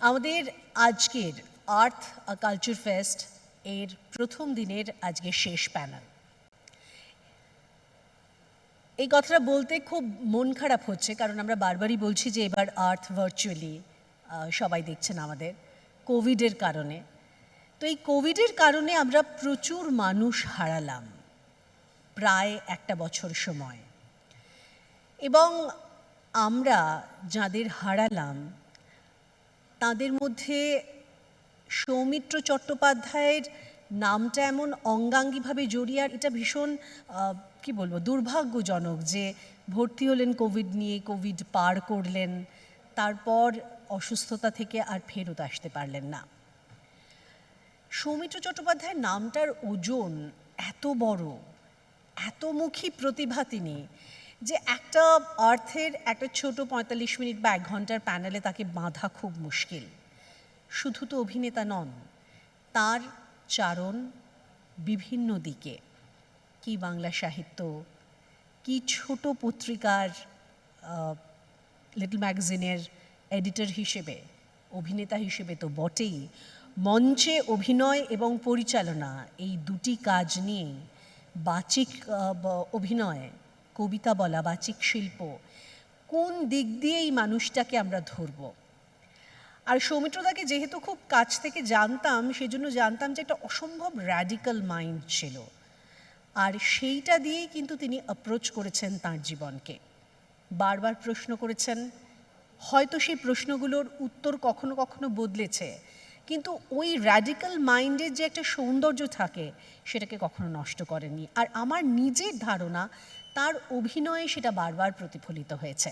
আমাদের আজকের আর্থ culture fest এর প্রথম দিনের আজকে শেষ প্যানেল। এই কথাটা বলতে খুব মন খারাপ হচ্ছে, কারণ আমরা বারবারই বলছি যে এবার আর্থ ভার্চুয়ালি সবাই দেখছেন আমাদের কোভিডের কারণে। তো এই কোভিডের কারণে আমরা প্রচুর মানুষ হারালাম প্রায় একটা বছর সময়, এবং আমরা যাদের হারালাম তাদের মধ্যে সৌমিত্র চট্টোপাধ্যায়ের নামটা এমন অঙ্গাঙ্গিভাবে জড়িয়ে, আর এটা ভীষণ কি বলবো দুর্ভাগ্যজনক যে ভর্তি হলেন কোভিড নিয়ে, কোভিড পার করলেন, তারপর অসুস্থতা থেকে আর ফেরত আসতে পারলেন না। সৌমিত্র চট্টোপাধ্যায়ের নামটার ওজন এত বড়, এতমুখী প্রতিভা তিনি, যে একটা আর্থের একটা ছোট ৪৫ মিনিট বা ১ ঘন্টার প্যানেলে তাকে বাঁধা খুব মুশকিল। শুধু তো অভিনেতা নন, তার চারণ বিভিন্ন দিকে, কি বাংলা সাহিত্য, কি ছোট পত্রিকার লিটল ম্যাগাজিনের এডিটর হিসেবে, অভিনেতা হিসেবে তো বটেই, মঞ্চে অভিনয় এবং পরিচালনা এই দুটি কাজ নিয়ে, বাচিক অভিনয়, কবিতা বলা, বাচিক শিল্প, কোন দিক দিয়ে এই মানুষটাকে আমরা ধরব। আর সৌমিত্রদাকে যেহেতু খুব কাছ থেকে জানতাম, সেজন্য জানতাম যে একটা অসম্ভব র্যাডিক্যাল মাইন্ড ছিল, আর সেইটা দিয়েই কিন্তু তিনি অ্যাপ্রোচ করেছেন তাঁর জীবনকে। বারবার প্রশ্ন করেছেন, হয়তো সেই প্রশ্নগুলোর উত্তর কখনো কখনো বদলেছে, কিন্তু ওই র্যাডিক্যাল মাইন্ডের যে একটা সৌন্দর্য থাকে সেটাকে কখনো নষ্ট করেনি। আর আমার নিজের ধারণা তার অভিনয়ে সেটা বারবার প্রতিফলিত হয়েছে।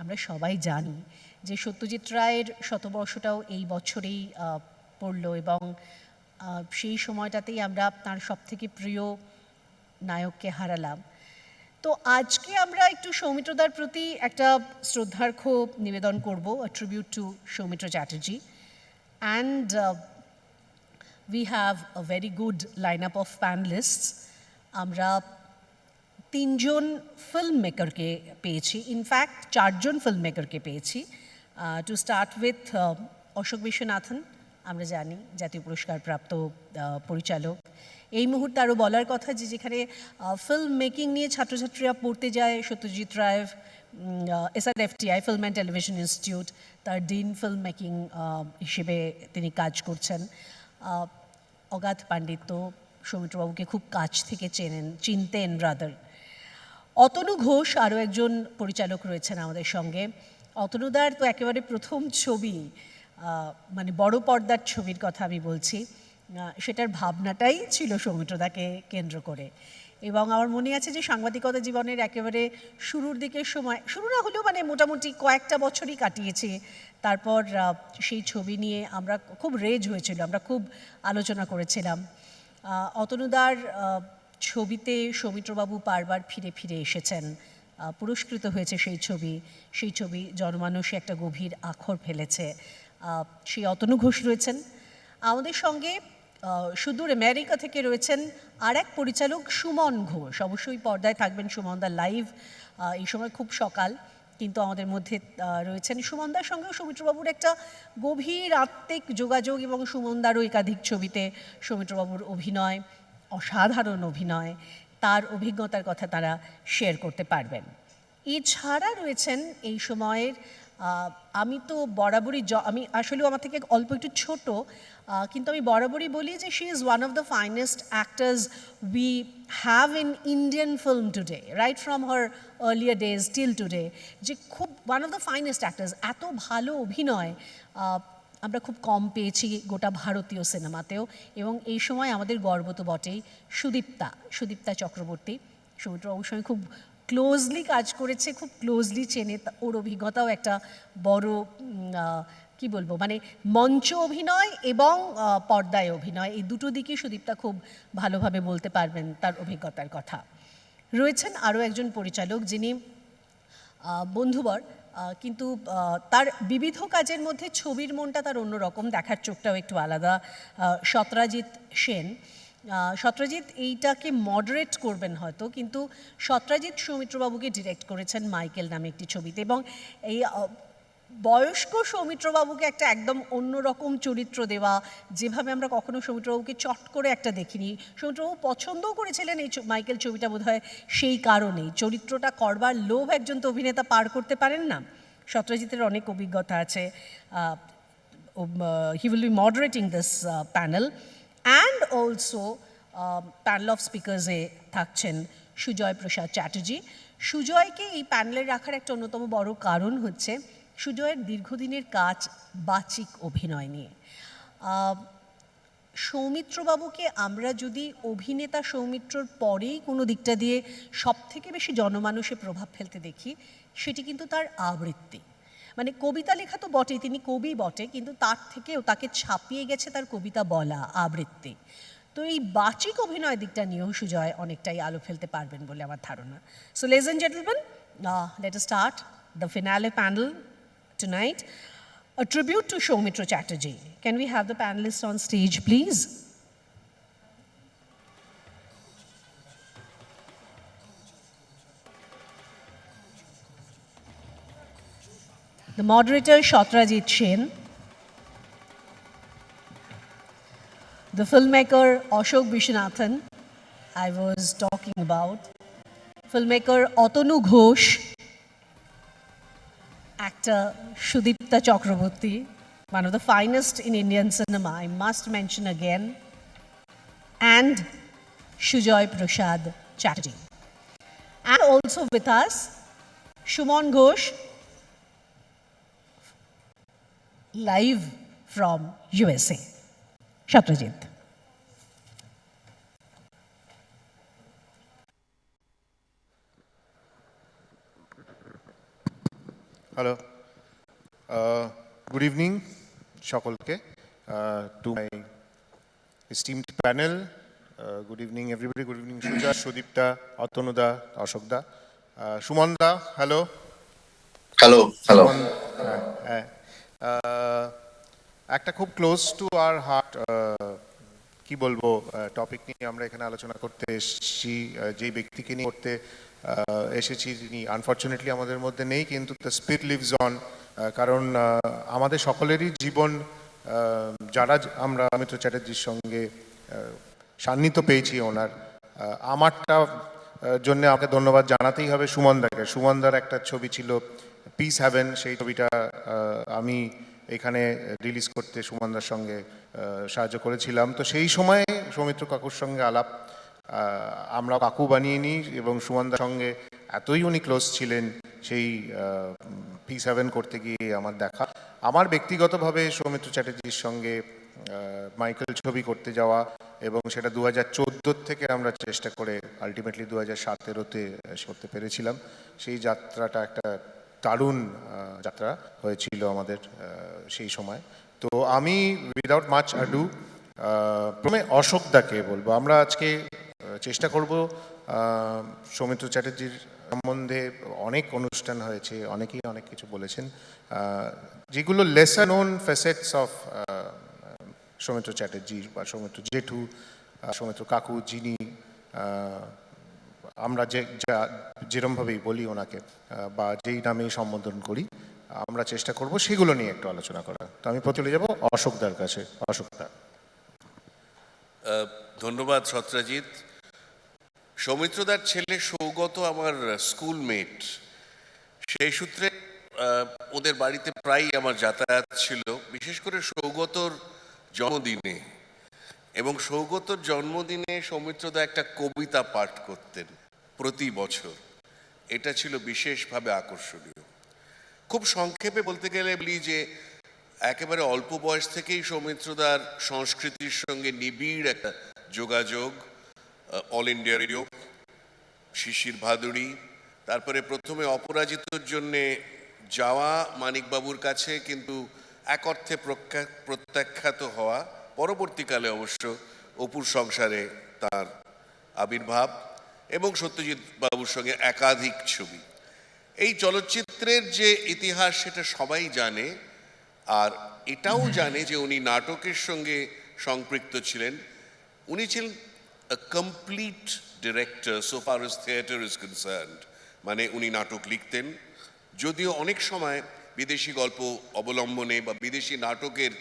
আমরা সবাই জানি যে সত্যজিৎ রায়ের শতবর্ষটাও এই বছরেই পড়ল, এবং সেই সময়টাতেই আমরা তার সবথেকে প্রিয় নায়ককে হারালাম। তো আজকে আমরা একটু সৌমিত্রদার প্রতি একটা শ্রদ্ধার্ঘ্য নিবেদন করব, a tribute to Soumitra Chatterjee, and we have a very good lineup of panelists. আমরা 3 জন ফিল্ম মেকারকে পেয়েছি, ইনফ্যাক্ট 4 জন ফিল্ম মেকারকে পেয়েছি। To start with Ashok Biswanathan, আমরা জানি জাতীয় পুরস্কার প্রাপ্ত পরিচালক। এই মুহূর্তে আরও বলার কথা যে যেখানে ফিল্ম মেকিং নিয়ে ছাত্রছাত্রীরা পড়তে যায়, Satyajit Ray SRFTI film and television institute, তার ডিন ফিল্ম মেকিং হিসেবে তিনি কাজ করছেন। অগাধ পাণ্ডিত্য, সৌমিত্রবাবুকে খুব কাছ থেকে চিনতেন রাদার। অতনু ঘোষ আরও একজন পরিচালক রয়েছেন আমাদের সঙ্গে। অতনুদার তো একেবারে প্রথম ছবি, মানে বড় পর্দার ছবির কথা আমি বলছি, সেটার ভাবনাটাই ছিল সৌমিত্রদাকে কেন্দ্র করে। এবং আমার মনে আছে যে সাংবাদিকতা জীবনের একেবারে শুরুর দিকের সময়, শুরু না হলেও মানে মোটামুটি কয়েকটা বছরই কাটিয়েছি, তারপর সেই ছবি নিয়ে আমরা খুব রেজ হয়েছিল, আমরা খুব আলোচনা করেছিলাম। অতনুদার ছবিতে সৌমিত্রবাবু বারবার ফিরে ফিরে এসেছেন, পুরস্কৃত হয়েছে সেই ছবি জনমানসে একটা গভীর আখর ফেলেছে। সেই অতনু ঘোষ রয়েছেন আমাদের সঙ্গে। সুদূর আমেরিকা থেকে রয়েছেন আর এক পরিচালক সুমন ঘোষ। অবশ্যই পর্দায় থাকবেন সুমনদা লাইভ, এই সময় খুব সকাল, কিন্তু আমাদের মধ্যে রয়েছেন। সুমনদার সঙ্গেও সৌমিত্রবাবুর একটা গভীর আত্মিক যোগাযোগ, এবং সুমনদারও একাধিক ছবিতে সৌমিত্রবাবুর অভিনয়, অসাধারণ অভিনয়, তার অভিজ্ঞতার কথা তারা শেয়ার করতে পারবেন। এছাড়া রয়েছেন এই সময়ের, আমি তো বরাবরই, আমি আসলেও আমার থেকে অল্প একটু ছোট, কিন্তু আমি বরাবরই বলি যে she is one of the finest actors we have in Indian film today, right from her earlier days till today, যে খুব one of the finest actors. এত ভালো অভিনয় আমরা খুব কম পেয়েছি গোটা ভারতীয় সিনেমাতেও, এবং এই সময় আমাদের গর্ব তো বটেই। সুদীপ্তা চক্রবর্তী সৌমিত্রবাবুর সঙ্গে খুব ক্লোজলি কাজ করেছে, খুব ক্লোজলি চেনে, ওর অভিজ্ঞতাও একটা বড়, কি বলবো, মানে মঞ্চ অভিনয় এবং পর্দায় অভিনয়, এই দুটো দিকে সুদীপ্তা খুব ভালোভাবে বলতে পারবেন তার অভিজ্ঞতার কথা। রয়েছেন আরও একজন পরিচালক যিনি বন্ধুবর, কিন্তু তার বিবিধ কাজের মধ্যে ছবির মনটা তার অন্যরকম, দেখার চোখটাও একটু আলাদা, সত্রাজিৎ সেন। সত্রাজিৎ এইটাকে মডারেট করবেন হয়তো, কিন্তু সত্রাজিৎ সৌমিত্রবাবুকে ডিরেক্ট করেছেন মাইকেল নামে একটি ছবিতে, এবং এই বয়স্ক সৌমিত্রবাবুকে একটা একদম অন্যরকম চরিত্র দেওয়া, যেভাবে আমরা কখনো সৌমিত্রবাবুকে চট করে একটা দেখিনি। সৌমিত্রবাবু পছন্দও করেছিলেন এই মাইকেল ছবিটা বোধহয় সেই কারণেই। চরিত্রটা করবার লোভ একজন তো অভিনেতা পার করতে পারেন না। সত্যজিতের অনেক অভিজ্ঞতা আছে। He will be moderating this panel, and also panel of speakers এ থাকছেন সুজয় প্রসাদ চ্যাটার্জি। সুজয়কে এই প্যানেলে রাখার একটা অন্যতম বড় কারণ হচ্ছে সুজয়ের দীর্ঘদিনের কাজ বাচিক অভিনয় নিয়ে। সৌমিত্রবাবুকে আমরা যদি অভিনেতা সৌমিত্রর পরেই কোনো দিকটা দিয়ে সবথেকে বেশি জনমানুষে প্রভাব ফেলতে দেখি, সেটি কিন্তু তার আবৃত্তি। মানে কবিতা লেখা তো বটেই, তিনি কবি বটে, কিন্তু তার থেকেও তাকে ছাপিয়ে গেছে তার কবিতা বলা, আবৃত্তি। তো এই বাচিক অভিনয় দিকটা নিয়েও সুজয় অনেকটাই আলো ফেলতে পারবেন বলে আমার ধারণা। So ladies and gentleman, let us start the finale panel tonight. A tribute to Soumitra Chatterjee. Can we have the panelists on stage, please? The moderator, Satyajit Sen. The filmmaker, Ashok Vishwanathan, I was talking about. Filmmaker, Otanu Ghosh. Actor Sudipta Chakraborty, one of the finest in Indian cinema, I must mention again, and Sujoy Prasad Chatterjee. And also with us, Shumon Ghosh, live from USA. Satyajit. Hello. Good evening, Shakolke, to my esteemed panel. Good evening, everybody. Good evening, Shuja, Sudipta, Atanuda, Ashokda. Shumanda, hello. Hello, hello. একটা খুব close to our heart কি বলবো topic নিয়ে আমরা এখানে আলোচনা করতে এসেছি, যেই ব্যক্তিকে নিয়ে করতে এসেছি তিনি আনফর্চুনেটলি আমাদের মধ্যে নেই, কিন্তু দ্য স্পিরিট লিভস অন। কারণ আমাদের সকলেরই জীবন, যারা আমরা সৌমিত্র চ্যাটার্জির সঙ্গে সান্নিধ্য পেয়েছি ওনার, আমারটা জন্য আমাকে ধন্যবাদ জানাতেই হবে সুমনদাকে। সুমনদার একটা ছবি ছিল পিস হ্যাভেন, সেই ছবিটা আমি এখানে রিলিজ করতে সুমনদার সঙ্গে সাহায্য করেছিলাম। তো সেই সময় সৌমিত্র কাকুর সঙ্গে আলাপ, আমরা কাকু বানিয়ে নিই, এবং সুমনদার সঙ্গে এতই উনি ক্লোজ ছিলেন, সেই পিস হ্যাভেন করতে গিয়ে আমার দেখা। আমার ব্যক্তিগতভাবে সৌমিত্র চ্যাটার্জির সঙ্গে মাইকেল ছবি করতে যাওয়া, এবং সেটা 2014 থেকে আমরা চেষ্টা করে আলটিমেটলি 2017-তে করতে পেরেছিলাম। সেই যাত্রাটা একটা দারুণ যাত্রা হয়েছিল আমাদের সেই সময়। তো আমি উইদাউট মাচ আডু প্রথমে অশোকদাকে বলবো। আমরা আজকে চেষ্টা করব সৌমিত্র চ্যাটার্জির সম্বন্ধে অনেক অনুষ্ঠান হয়েছে, অনেকেই অনেক কিছু বলেছেন, যেগুলো lesser known facets of Soumitra Chatterjee বা সৌমিত্র জেঠু, সৌমিত্র কাকু, যিনি আমরা যেরমভাবেই বলি ওনাকে বা যেই নামেই সম্বোধন করি, আমরা চেষ্টা করব সেগুলো নিয়ে একটু আলোচনা করা। তো আমি চলে যাব অশোকদার কাছে। অশোকদা। ধন্যবাদ সত্রাজিৎ। সৌমিত্রদার ছেলে সৌগত আমার স্কুলমেট, সেই সূত্রে ওদের বাড়িতে প্রায়ই আমার যাতায়াত ছিল, বিশেষ করে সৌগতর জন্মদিনে। এবং সৌগতর জন্মদিনে সৌমিত্রদা একটা কবিতা পাঠ করতেন প্রতি বছর, এটা ছিল বিশেষভাবে আকর্ষণীয়। খুব সংক্ষেপে বলতে গেলে বলি যে একেবারে অল্প বয়স থেকেই সৌমিত্রদার সংস্কৃতির সঙ্গে নিবিড় একটা যোগাযোগ। অল ইন্ডিয়া রেডিও, শিশির ভাদুড়ি, তারপরে প্রথমে অপরাজিতর জন্যে যাওয়া মানিকবাবুর কাছে, কিন্তু এক অর্থে প্রত্যাখ্যাত হওয়া, পরবর্তীকালে অবশ্য অপুর সংসারে তার আবির্ভাব, এবং সত্যজিৎ বাবুর সঙ্গে একাধিক ছবি। এই চলচ্চিত্রের যে ইতিহাস সেটা সবাই জানে, আর এটাও জানে যে উনি নাটকের সঙ্গে সম্পৃক্ত ছিলেন। উনি ছিলেন a complete director so far as theatre is concerned, মানে উনি নাটক লিখতেন, যদিও অনেক সময় বিদেশি গল্প অবলম্বনে বা বিদেশি নাটকের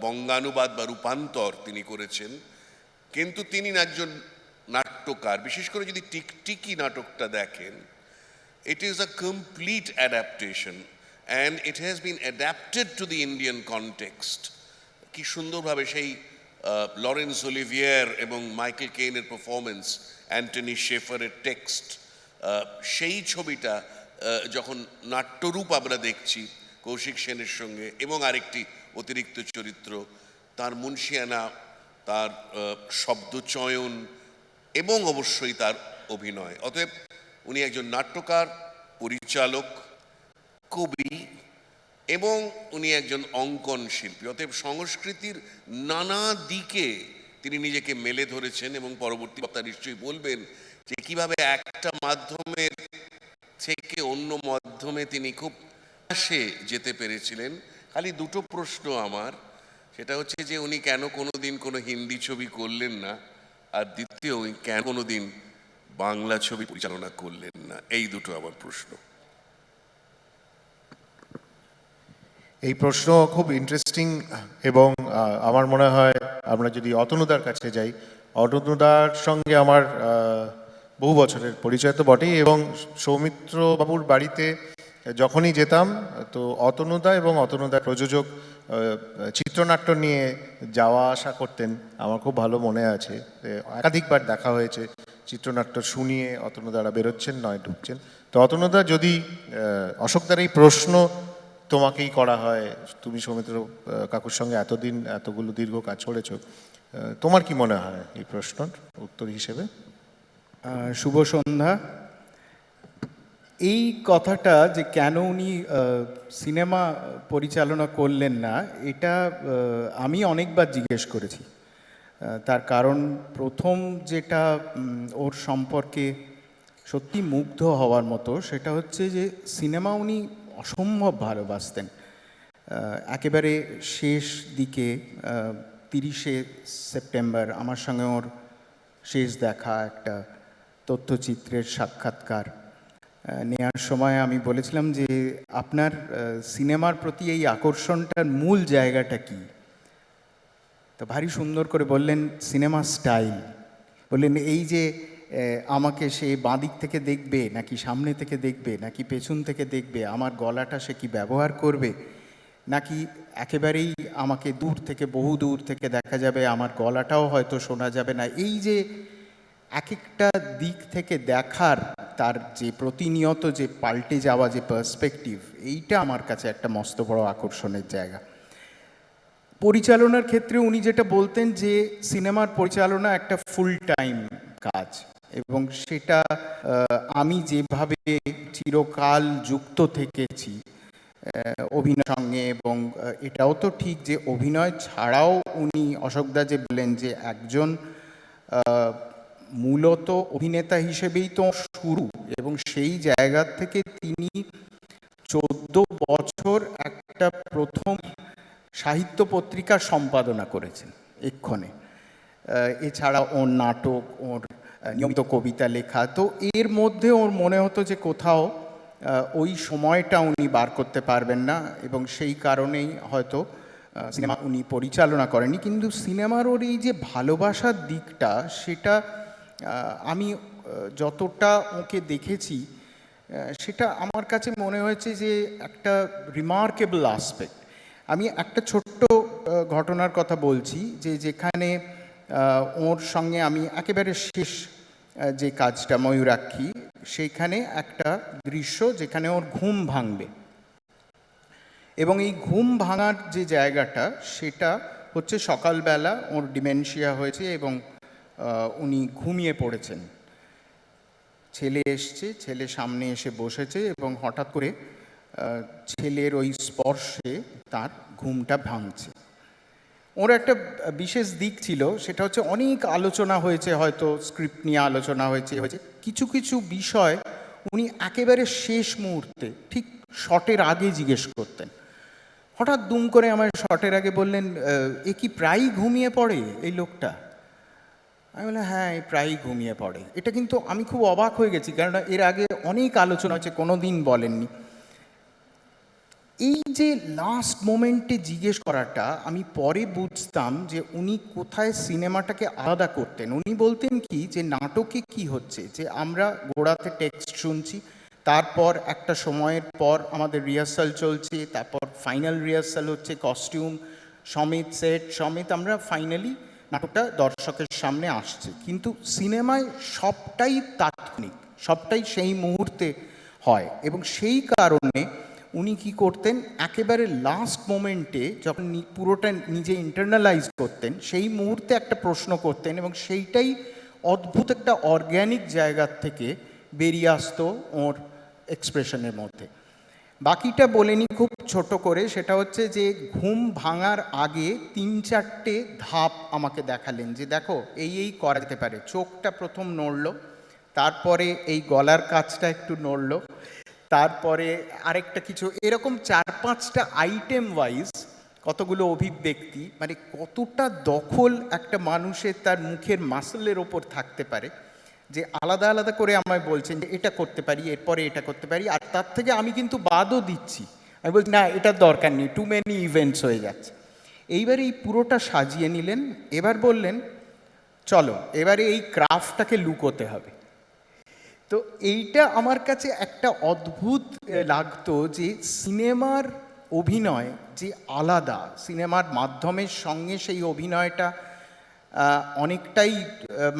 বঙ্গানুবাদ বা রূপান্তর তিনি করেছেন, কিন্তু তিনি একজন নাট্যকার। বিশেষ করে যদি টিকটিকি নাটকটা দেখেন, it is a complete adaptation and it has been adapted to the Indian context. কি সুন্দরভাবে সেই লরেন্স অলিভিয়ার এবং মাইকেল কেইনের পারফরমেন্স, অ্যান্টনি শেফারের টেক্সট, সেই ছবিটা যখন নাট্যরূপ আমরা দেখছি কৌশিক সেনের সঙ্গে, এবং আরেকটি অতিরিক্ত চরিত্র, তার মুন্সিয়ানা, তার শব্দচয়ন এবং অবশ্যই তার অভিনয়। অতএব উনি একজন নাট্যকার, পরিচালক, কবি এবং উনি একজন অঙ্কন শিল্পী। অতএব সংস্কৃতির নানা দিকে তিনি নিজেকে মেলে ধরেছেন, এবং পরবর্তী বক্তা নিশ্চয়ই বলবেন যে কিভাবে একটা মাধ্যমের থেকে অন্য মাধ্যমে তিনি খুব কাছে যেতে পেরেছিলেন। খালি দুটো প্রশ্ন আমার, সেটা হচ্ছে যে উনি কেন কোনোদিন কোনো হিন্দি ছবি করলেন না, আর দ্বিতীয় উনি কেন কোনোদিন বাংলা ছবি পরিচালনা করলেন না। এই দুটো আমার প্রশ্ন। এই প্রশ্ন খুব ইন্টারেস্টিং, এবং আমার মনে হয় আমরা যদি অতনুদার কাছে যাই, অতনুদার সঙ্গে আমার বহু বছরের পরিচয় তো বটেই, এবং সৌমিত্র বাবুর বাড়িতে যখনই যেতাম তো অতনুদা এবং অতনুদার প্রযোজক চিত্রনাট্য নিয়ে যাওয়া আসা করতেন। আমার খুব ভালো মনে আছে, একাধিকবার দেখা হয়েছে, চিত্রনাট্য শুনিয়ে অতনুদারা বেরোচ্ছেন নয় ঢুকছেন। তো অতনুদা, যদি অশোকদার এই প্রশ্ন তোমাকেই করা হয়, তুমি সৌমিত্র কাকুর সঙ্গে এতদিন এতগুলো দীর্ঘ কাজ করেছ, তোমার কি মনে হয় এই প্রশ্নের উত্তর হিসেবে? শুভ সন্ধ্যা। এই কথাটা যে কেন উনি সিনেমা পরিচালনা করলেন না, এটা আমি অনেকবার জিজ্ঞেস করেছি। তার কারণ প্রথম যেটা ওর সম্পর্কে সত্যি মুগ্ধ হওয়ার মতো, সেটা হচ্ছে যে সিনেমা উনি অসম্ভব ভালোবাসতেন। একেবারে শেষ দিকে 30শে সেপ্টেম্বর আমার সঙ্গে ওর শেষ দেখা, একটা তথ্যচিত্রের সাক্ষাৎকার নেওয়ার সময় আমি বলেছিলাম যে আপনার সিনেমার প্রতি এই আকর্ষণটার মূল জায়গাটা কি? তো ভারী সুন্দর করে বললেন সিনেমা স্টাইল। বললেন এই যে আমাকে সে বাঁ দিক থেকে দেখবে নাকি সামনে থেকে দেখবে নাকি পেছন থেকে দেখবে, আমার গলাটা সে কি ব্যবহার করবে, নাকি একেবারেই আমাকে দূর থেকে, বহু দূর থেকে দেখা যাবে, আমার গলাটাও হয়তো শোনা যাবে না। এই যে এক একটা দিক থেকে দেখার তার যে প্রতিনিয়ত যে পাল্টে যাওয়া যে পার্সপেক্টিভ, এইটা আমার কাছে একটা মস্ত বড় আকর্ষণের জায়গা। পরিচালনার ক্ষেত্রে উনি যেটা বলতেন যে সিনেমার পরিচালনা একটা ফুল টাইম কাজ, এবং সেটা আমি যেভাবে চিরকাল যুক্ত থেকেছি অভিনয়ের সঙ্গে, এবং এটাও তো ঠিক যে অভিনয় ছাড়াও উনি, অশোকদা যে বললেন যে একজন মূলত অভিনেতা হিসেবেই তো শুরু, এবং সেই জায়গা থেকে তিনি 14 বছর একটা প্রথম সাহিত্য পত্রিকার সম্পাদনা করেছেন এক্ষণে। এছাড়া ওর নাটক, ওর নিয়মিত কবিতা লেখা, তো এর মধ্যে ওর মনে হতো যে কোথাও ওই সময়টা উনি বার করতে পারবেন না, এবং সেই কারণেই হয়তো সিনেমা উনি পরিচালনা করেননি। কিন্তু সিনেমার ওর এই যে ভালোবাসার দিকটা, সেটা আমি যতটা ওকে দেখেছি সেটা আমার কাছে মনে হয়েছে যে একটা রিমার্কেবল আসপেক্ট। আমি একটা ছোট্ট ঘটনার কথা বলছি, যে যেখানে ওর সঙ্গে আমি একেবারে শেষ যে কাজটা ময়ূরাক্ষী, সেইখানে একটা দৃশ্য যেখানে ওর ঘুম ভাঙবে, এবং এই ঘুম ভাঙার যে জায়গাটা সেটা হচ্ছে সকালবেলা ওর ডিমেনশিয়া হয়েছে এবং উনি ঘুমিয়ে পড়েছেন। ছেলে এসছে, ছেলে সামনে এসে বসেছে, এবং হঠাৎ করে ছেলের ওই স্পর্শে তার ঘুমটা ভাঙছে। ওর একটা বিশেষ দিক ছিল, সেটা হচ্ছে অনেক আলোচনা হয়েছে, হয়তো স্ক্রিপ্ট নিয়ে আলোচনা হয়েছে, কিছু কিছু বিষয় উনি একেবারে শেষ মুহূর্তে ঠিক শটের আগে জিজ্ঞেস করতেন। হঠাৎ দুম করে আমার শটের আগে বললেন, এ কি প্রায়ই ঘুমিয়ে পড়ে এই লোকটা? আমি বললাম হ্যাঁ, প্রায়ই ঘুমিয়ে পড়ে। এটা কিন্তু আমি খুব অবাক হয়ে গেছি, কারণ এর আগে অনেক আলোচনা হয়েছে, কোনো দিন বলেননি। এই যে লাস্ট মোমেন্টে জিজ্ঞেস করাটা আমি পরে বুঝতাম যে উনি কোথায় সিনেমাটাকে আলাদা করতেন। উনি বলতেন কি যে নাটকে কি হচ্ছে, যে আমরা গোড়াতে টেক্সট শুনছি, তারপর একটা সময়ের পর আমাদের রিহার্সাল চলছে, তারপর ফাইনাল রিহার্সাল হচ্ছে, কস্টিউম সমেত, সেট সমেত আমরা ফাইনালি নাটকটা দর্শকের সামনে আসছে। কিন্তু সিনেমায় সবটাই তাৎক্ষণিক, সবটাই সেই মুহূর্তে হয়, এবং সেই কারণে উনি কি করতেন, একেবারে লাস্ট মোমেন্টে যখন পুরোটা নিজে ইন্টারনালাইজ করতেন, সেই মুহূর্তে একটা প্রশ্ন করতেন, এবং সেইটাই অদ্ভুত একটা অর্গ্যানিক জায়গার থেকে বেরিয়ে আসতো ওর এক্সপ্রেশনের মধ্যে। বাকিটা বলেনি খুব ছোট করে, সেটা হচ্ছে যে ঘুম ভাঙার আগে 3-4টে ধাপ আমাকে দেখালেন, যে দেখো এই এই করা যেতে পারে। চোখটা প্রথম নড়ল, তারপরে এই গলার কাছটা একটু নড়ল, তারপরে আরেকটা কিছু, এরকম 4-5টা আইটেম ওয়াইজ কতগুলো অভিব্যক্তি, মানে কতটা দখল একটা মানুষের তার মুখের মাসলের ওপর থাকতে পারে, যে আলাদা আলাদা করে আমায় বলছেন যে এটা করতে পারি, এরপরে এটা করতে পারি, আর তার থেকে আমি কিন্তু বাদও দিচ্ছি, আমি বলছি না এটার দরকার নেই, টু মেনি ইভেন্টস হয়ে যাচ্ছে। এইবার এই পুরোটা সাজিয়ে নিলেন, এবার বললেন চলো এবারে এই ক্রাফটটাকে লুকোতে হবে। তো এইটা আমার কাছে একটা অদ্ভুত লাগতো, যে সিনেমার অভিনয় যে আলাদা, সিনেমার মাধ্যমের সঙ্গে সেই অভিনয়টা অনেকটাই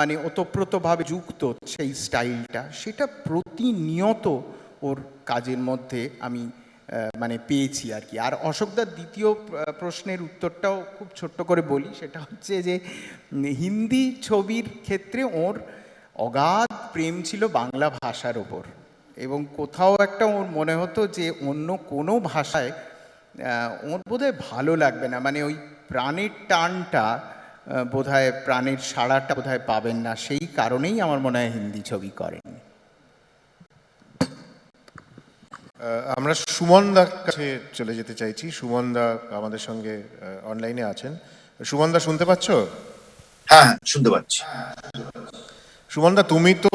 মানে ওতপ্রোতভাবে যুক্ত, সেই স্টাইলটা, সেটা প্রতিনিয়ত ওর কাজের মধ্যে আমি মানে পেয়েছি আর কি। আর অশোকদার দ্বিতীয় প্রশ্নের উত্তরটাও খুব ছোট্ট করে বলি, সেটা হচ্ছে যে হিন্দি ছবির ক্ষেত্রে ওর অগাধ প্রেম ছিল বাংলা ভাষার ওপর, এবং কোথাও একটা ওর মনে হতো যে অন্য কোনো ভাষায় ওর বোধহয় ভালো লাগবে না, মানে ওই প্রাণের টানটা বোধহয়, প্রাণের সাড়াটা বোধহয় পাবেন না, সেই কারণেই আমার মনে হয় হিন্দি ছবি করেন। আমরা সুমনদার কাছে চলে যেতে চাইছি। সুমনদা আমাদের সঙ্গে অনলাইনে আছেন। সুমনদা শুনতে পাচ্ছ? হ্যাঁ হ্যাঁ, শুনতে পাচ্ছি। সুমনদা, তুমি তো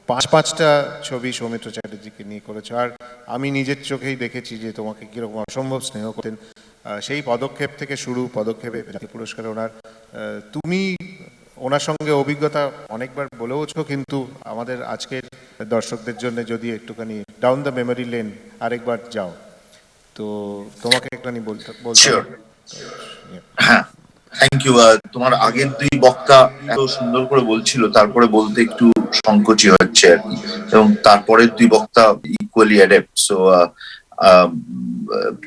পাঁচটা ছবি সৌমিত্র চ্যাটার্জিকে নিয়ে করেছো, আর আমি নিজের চোখেই দেখেছি যে তোমাকে কিরকম অসম্ভব স্নেহ করতেন। সেই পদক্ষেপ থেকে শুরু, পদক্ষেপে জাতীয় পুরস্কার ওনার, তুমি ওনার সঙ্গে অভিজ্ঞতা অনেকবার বলেওছো, কিন্তু আমাদের আজকের দর্শকদের জন্য যদি একটুখানি ডাউন দ্য মেমোরি লেন আরেকবার যাও, তো তোমাকে একটুখানি বলতে Sure. হ্যাঁ, থ্যাংক ইউ। তোমার আগের দুই বক্তা এত সুন্দর করে বলছিল, তারপরে বলতে একটু সংকোচী হচ্ছে আর কি, এবং তারপরের দুই বক্তা ইকুয়ালি অ্যাডেপ্ট। সো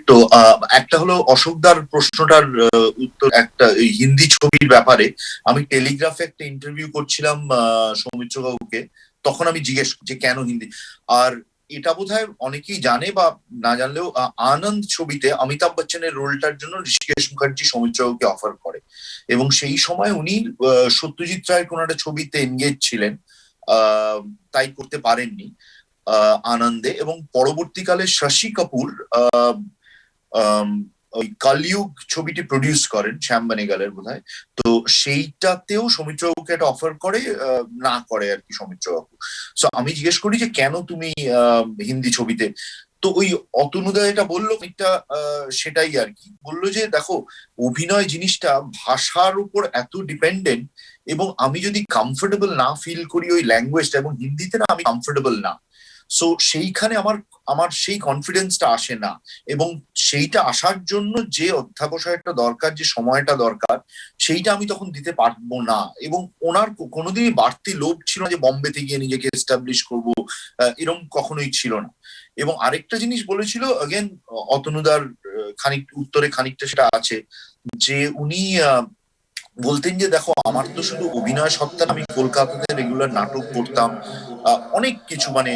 তো একটা হলো অশোকদার প্রশ্নটার উত্তর, একটা এই হিন্দি ছবির ব্যাপারে। আমি টেলিগ্রাফে একটা ইন্টারভিউ করছিলাম সৌমিত্র বাবুকে, তখন আমি জিজ্ঞেস যে কেন হিন্দি। আর এটা বোধহয় অনেকেই জানে বা না জানলেও, আনন্দ ছবিতে অমিতাভ বচ্চনের রোলটার জন্য ঋষিকেশ মুখার্জি সৌমিত্রবাবুকে অফার করে, এবং সেই সময় উনি সত্যজিৎ রায়ের কোন একটা ছবিতে এনগেজ ছিলেন, তাই করতে পারেননি আনন্দে। এবং পরবর্তীকালে শশী কাপুর ওই কালিউগ ছবিটি প্রডিউস করেন শ্যাম বেনেগালের বোধহয়, তো সেইটাতেও সৌমিত্রবাবুকে একটা অফার করে, না করে আর কি সৌমিত্রবাবু। সো আমি জিজ্ঞেস করি যে কেন তুমি হিন্দি ছবিতে, তো ওই অতনুদা এটা বললো একটা, সেটাই আর কি বললো যে দেখো অভিনয় জিনিসটা ভাষার উপর এত ডিপেন্ডেন্ট, এবং আমি যদি কমফোর্টেবল না ফিল করি ওই ল্যাঙ্গুয়েজটা, এবং হিন্দিতে না আমি কমফোর্টেবল না, সো সেইখানে আমার আমার সেই কনফিডেন্সটা আসে না, এবং সেইটা আসার জন্য যে অধ্যাবসায়টা দরকার, যে সময়টা দরকার, সেইটা আমি তখন দিতে পারবো না। এবং ওনার কোনোদিনই বাড়তি লোভ ছিল না যে বম্বেতে গিয়ে নিজেকে এস্টাবলিশ করবো, এরকম কখনোই ছিল না। এবং আরেকটা জিনিস বলেছিল, অগেন অতনুদার খানিক উত্তরে খানিকটা সেটা আছে, যে উনি বলতেন যে দেখো আমার তো শুধু অভিনয় সত্তা, আমি কলকাতাতে রেগুলার নাটক করতাম, অনেক কিছু, মানে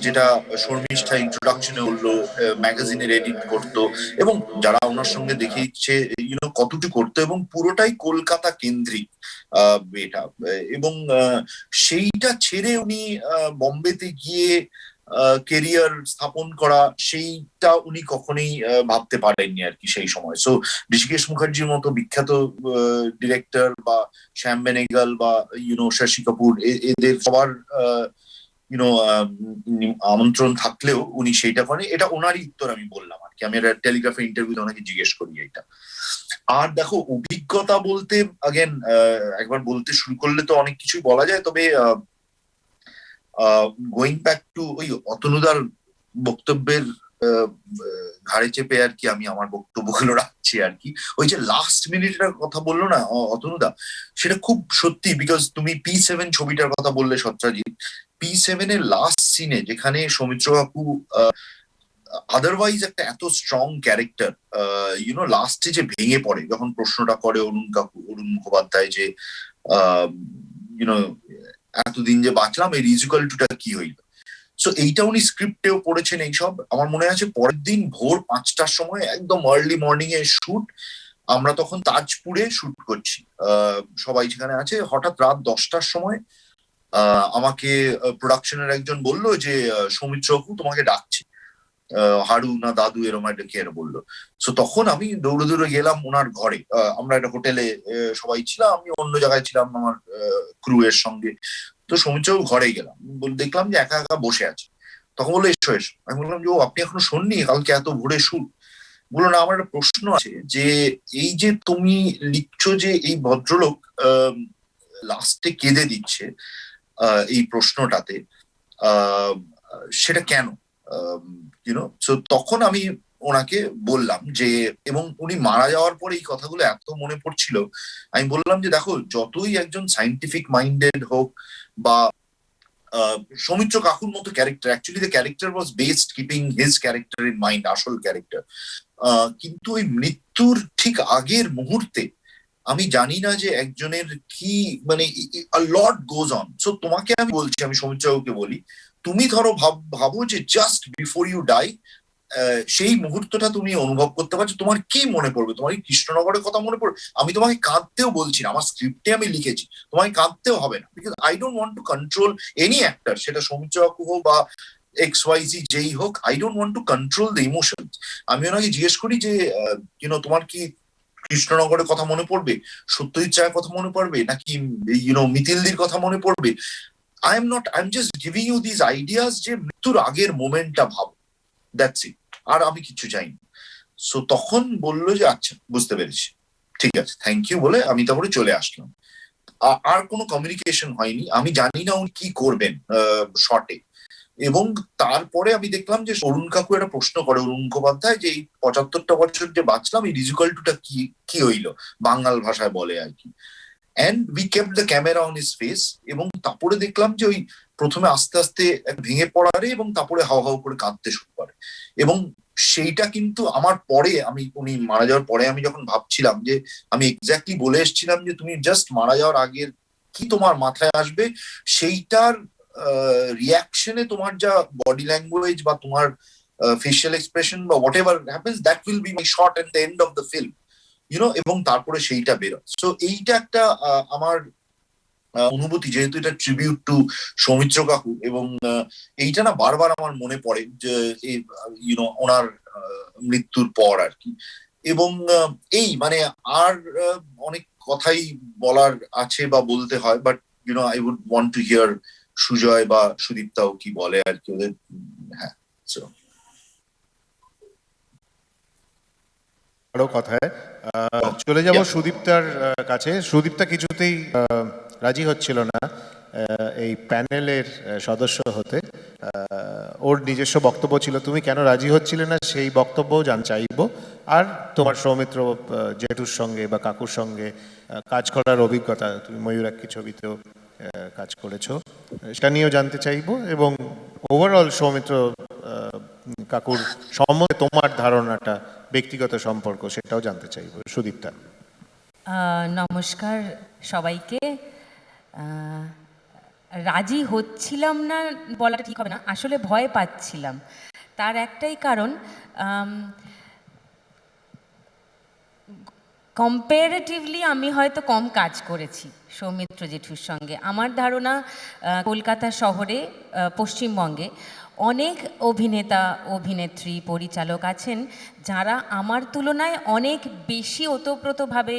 যেটা শর্মিষ্ঠা ইন্ট্রোডাকশনে বললো, ম্যাগাজিনের এডিট করতো, এবং যারা ওনার সঙ্গে দেখিয়েছে কতটুকু করতো, এবং পুরোটাই কলকাতা কেন্দ্রিক এটা। এবং সেইটা ছেড়ে উনি বম্বেতে গিয়ে কেরিয়ার স্থাপন করা, সেইটা উনি কখনোই ভাবতে পারেননি আর কি সেই সময়। সো ঋষিকেশ মুখার্জির মতো বিখ্যাত ডিরেক্টর, বা শ্যাম বেনেগাল, বা শশী কাপুর, এদের সবার আমন্ত্রণ থাকলেও উনি সেইটা করেন। এটা ওনারই উত্তর আমি বললাম আর কি। আমি একটা টেলিগ্রাফে ইন্টারভিউতে ওনাকে জিজ্ঞেস করি এটা। আর দেখো অভিজ্ঞতা বলতে আগেন একবার বলতে শুরু করলে তো অনেক কিছুই বলা যায়, তবে গোয়িং ব্যাক টু ওই অতনুদার বক্তব্যের ঘাড়ে চেপে আর কি আমি আমার বক্তব্যগুলো রাখছি আর কি। ওই যে লাস্ট মিনিটের কথা বললো না অতনুদা, সেটা খুব সত্যি, বিকজ তুমি P7 ছবিটার কথা বললে সত্রাজিৎ, P7 এর লাস্ট সিনে যেখানে সৌমিত্র কাকু আদারওয়াইজ একটা এত স্ট্রং ক্যারেক্টার লাস্টে যে ভেঙে পড়ে যখন প্রশ্নটা করে অরুণ মুখোপাধ্যায় যে ইউনো এতদিন যে বাঁচলাম এর ইজুকাল টুটা কি হইল। সো এইটা উনি স্ক্রিপ্টেও পড়েছেন এইসব। আমার মনে আছে পরের দিন ভোর 5টার সময় একদম আর্লি মর্নিং এ শুট, আমরা তখন তাজপুরে শুট করছি, সবাই সেখানে আছে। হঠাৎ রাত 10টার সময় আমাকে প্রোডাকশনের একজন বললো যে সৌমিত্র কাকু তোমাকে ডাকছে, হাড়ু না দাদু এরকম একটা কে বললো। সো তখন আমি দৌড়ে দৌড়ে গেলাম ওনার ঘরে। আমরা একটা হোটেলে সবাই ছিলাম, আমি অন্য জায়গায় ছিলাম আমার ক্রু এর সঙ্গে। তো সৌমিত্র ঘরে গেলাম, দেখলাম যে একা একা বসে আছে। তখন বললো এসো এসো। আমি বললাম যে ও আপনি এখনো শোননি, কালকে এত ভোরে শুট? বললো না আমার একটা প্রশ্ন আছে, যে এই যে তুমি লিখছো যে এই ভদ্রলোক লাস্টে কেঁদে দিচ্ছে এই প্রশ্নটাতে, সেটা কেন? সো তখন আমি ওনাকে বললাম যে, এবং উনি মারা যাওয়ার পরে এই কথাগুলো এত মনে পড়ছিল, আমি বললাম যে দেখো যতই একজন সাইন্টিফিক মাইন্ডেড হোক বা সৌমিত্র কাকুর মতো character, actually the character was based keeping his character in mind, আসল ক্যারেক্টার, কিন্তু ওই মৃত্যুর ঠিক আগের মুহূর্তে আমি জানি না যে একজনের কি মানে লট গোজ অন। সো তোমাকে আমি বলছি, আমি সৌমিত্র কাকুকে বলি, তুমি ধরো ভাবো যে জাস্ট বিফোর ইউ ডাই সেই মুহূর্তটা তুমি অনুভব করতে পারছো, তোমার কি মনে পড়বে? তোমার কি কৃষ্ণনগরের কথা মনে পড়বে? আমি তোমাকে কাঁদতেও বলছি না, আমার স্ক্রিপ্টে আমি লিখেছি তোমাকে কাঁদতেও হবে না, because I don't want to control any actor, সেটা সৌমিত্র কাকু হোক বা XYZ যেই হোক, I don't want to control the emotions. আমি ওনাকে জিজ্ঞেস করি যে তোমার কি কৃষ্ণনগরের কথা মনে পড়বে, সত্যজিৎ রায়ের কথা মনে পড়বে, নাকি মিতিলদির কথা মনে পড়বে? I am just giving you this ideas যে মৃত্যুর আগের মোমেন্টটা ভাবো, দ্যাটস ইট, আর আমি কিছু চাই না। সো তখন বললো যে আচ্ছা বুঝতে পেরেছি, ঠিক আছে, থ্যাংক ইউ বলে আমি তারপরে চলে আসলাম। আর কোনো কমিউনিকেশন হয়নি, আমি জানি না উনি কি করবেন শর্টে। এবং তারপরে আমি দেখলাম যে অরুণ কাকু একটা প্রশ্ন করে, অরুণ মুখোপাধ্যায়, যে এই 75টা বছর যে বাঁচলাম এই রিজুকালটুটা কি হইলো, বাঙাল ভাষায় বলে আর কি। And we kept the camera on his face, এবং তারপরে দেখলাম যে ওই প্রথমে আস্তে আস্তে ভেঙে পড়ারে এবং তারপরে হাও হাও করে কাঁদতে শুরু করে। এবং সেইটা কিন্তু আমার পরে, উনি মারা যাওয়ার পরে আমি যখন ভাবছিলাম যে আমি এক্স্যাক্টলি বলে এসেছিলাম যে তুমি জাস্ট মারা যাওয়ার আগের কি তোমার মাথায় আসবে, সেইটার রিয়াকশনে তোমার যা বডি ল্যাঙ্গুয়েজ বা তোমার ফেশিয়াল এক্সপ্রেশন বা what ever happens, that will be my short at the end of the film, এবং তারপরে সেইটা বেরোয়। সো এইটা একটা আমার অনুভূতি, যেহেতু এটা ট্রিবিউট টু সৌমিত্র কাকু, এবং এইটা না বারবার আমার মনে পড়ে যে ওনার মৃত্যুর পর আর কি। এবং এই মানে আর অনেক কথাই বলার আছে বা বলতে হয়, but I would want to hear Sujoy বা সুদীপ্তাও কি বলে আর কি ওদের। হ্যাঁ, আরো কথায় চলে যাব সুদীপ্তার কাছে। সুদীপ্তা কিছুতেই রাজি হচ্ছিল না এই প্যানেলের সদস্য হতে। ওর নিজস্ব বক্তব্য ছিল, তুমি কেন রাজি হচ্ছিলে না সেই বক্তব্যও চাইব। আর তোমার সৌমিত্র জেঠুর সঙ্গে বা কাকুর সঙ্গে কাজ করার অভিজ্ঞতা, তুমি ময়ূরাক্ষী ছবিতেও কাজ করেছো, সেটা নিয়েও জানতে চাইব। এবং ওভারঅল সৌমিত্র কাকুর সম্বন্ধে তোমার ধারণাটা, ব্যক্তিগত সম্পর্ক, সেটাও জানতে চাইব। সুদীপ্তা। নমস্কার সবাইকে। রাজি হচ্ছিলাম না বলাটা ঠিক হবে না, আসলে ভয় পাচ্ছিলাম। তার একটাই কারণ, কম্পারেটিভলি আমি হয়তো কম কাজ করেছি সৌমিত্র জেঠুর সঙ্গে। আমার ধারণা কলকাতা শহরে, পশ্চিমবঙ্গে অনেক অভিনেতা অভিনেত্রী পরিচালক আছেন যারা আমার তুলনায় অনেক বেশি ওতপ্রোতভাবে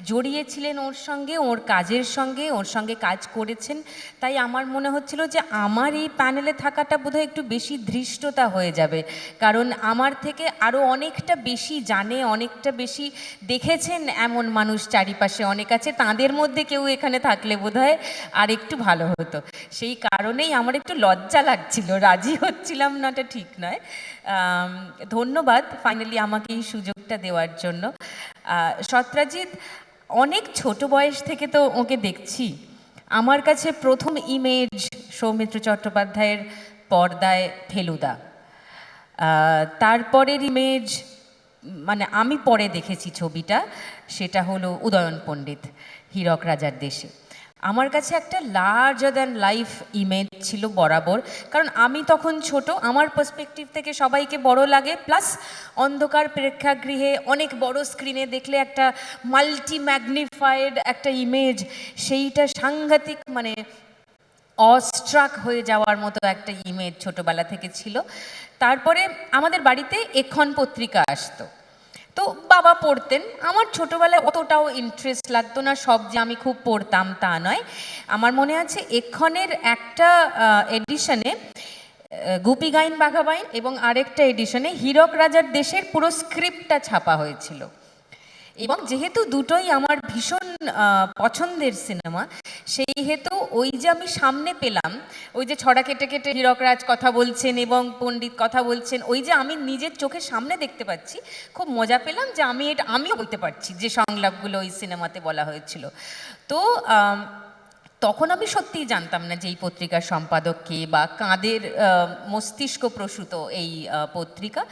জড়িয়েছিলেন ওর সঙ্গে, ওর কাজের সঙ্গে, ওর সঙ্গে কাজ করেছেন। তাই আমার মনে হচ্ছিল যে আমার এই প্যানেলে থাকাটা বোধহয় একটু বেশি ধৃষ্টতা হয়ে যাবে, কারণ আমার থেকে আরও অনেকটা বেশি জানে, অনেকটা বেশি দেখেছেন এমন মানুষ চারিপাশে অনেক আছে, তাদের মধ্যে কেউ এখানে থাকলে বোধহয় আর একটু ভালো হতো। সেই কারণেই আমার একটু লজ্জা লাগছিল, রাজি হচ্ছিলাম নাটা ঠিক নয়। ধন্যবাদ ফাইনালি আমাকে এই সুযোগটা দেওয়ার জন্য। সত্রাজিৎ অনেক ছোট বয়স থেকে তো ওকে দেখছি। আমার কাছে প্রথম ইমেজ সৌমিত্র চট্টোপাধ্যায়ের পর্দায় ফেলুদা, তারপরের ইমেজ মানে আমি পরে দেখেছি ছবিটা, সেটা হলো উদয়ন পণ্ডিত, হীরক রাজার দেশে। আমার কাছে একটা লার্জার দ্যান লাইফ ইমেজ ছিল বরাবর, কারণ আমি তখন ছোট, আমার পার্সপেক্টিভ থেকে সবাইকে বড় লাগে, প্লাস অন্ধকার প্রেক্ষাগৃহে অনেক বড় স্ক্রিনে দেখলে একটা মাল্টি ম্যাগনিফাইড একটা ইমেজ, সেইটা সাংঘাতিক মানে অস্ট্রাক হয়ে যাওয়ার মতো একটা ইমেজ ছোটবেলা থেকে ছিল। তারপরে আমাদের বাড়িতে এক্ষণ পত্রিকা আসতো, তো বাবা পড়তেন। আমার ছোটোবেলায় অতটাও ইন্টারেস্ট লাগতো না, সব যে আমি খুব পড়তাম তা নয়। আমার মনে আছে এক্ষণের একটা এডিশনে গুপি গাইন বাঘা বাইন এবং আরেকটা এডিশনে হীরক রাজার দেশের পুরো স্ক্রিপ্টটা ছাপা হয়েছিল। এবং যেহেতু দুটোই আমার ভীষণ পছন্দের সিনেমা, সেই হেতু ওই যে আমি সামনে পেলাম, ওই যে ছড়া কেটে কেটে হীরকরাজ কথা বলছেন এবং পণ্ডিত কথা বলছেন, ওই যে আমি নিজের চোখের সামনে দেখতে পাচ্ছি, খুব মজা পেলাম যে আমিও বলতে পারছি যে সংলাপগুলো ওই সিনেমাতে বলা হয়েছিল। তো তখন আমি সত্যিই জানতাম না যে এই পত্রিকার সম্পাদক কে বা কাদের মস্তিষ্ক প্রসূত এই পত্রিকা।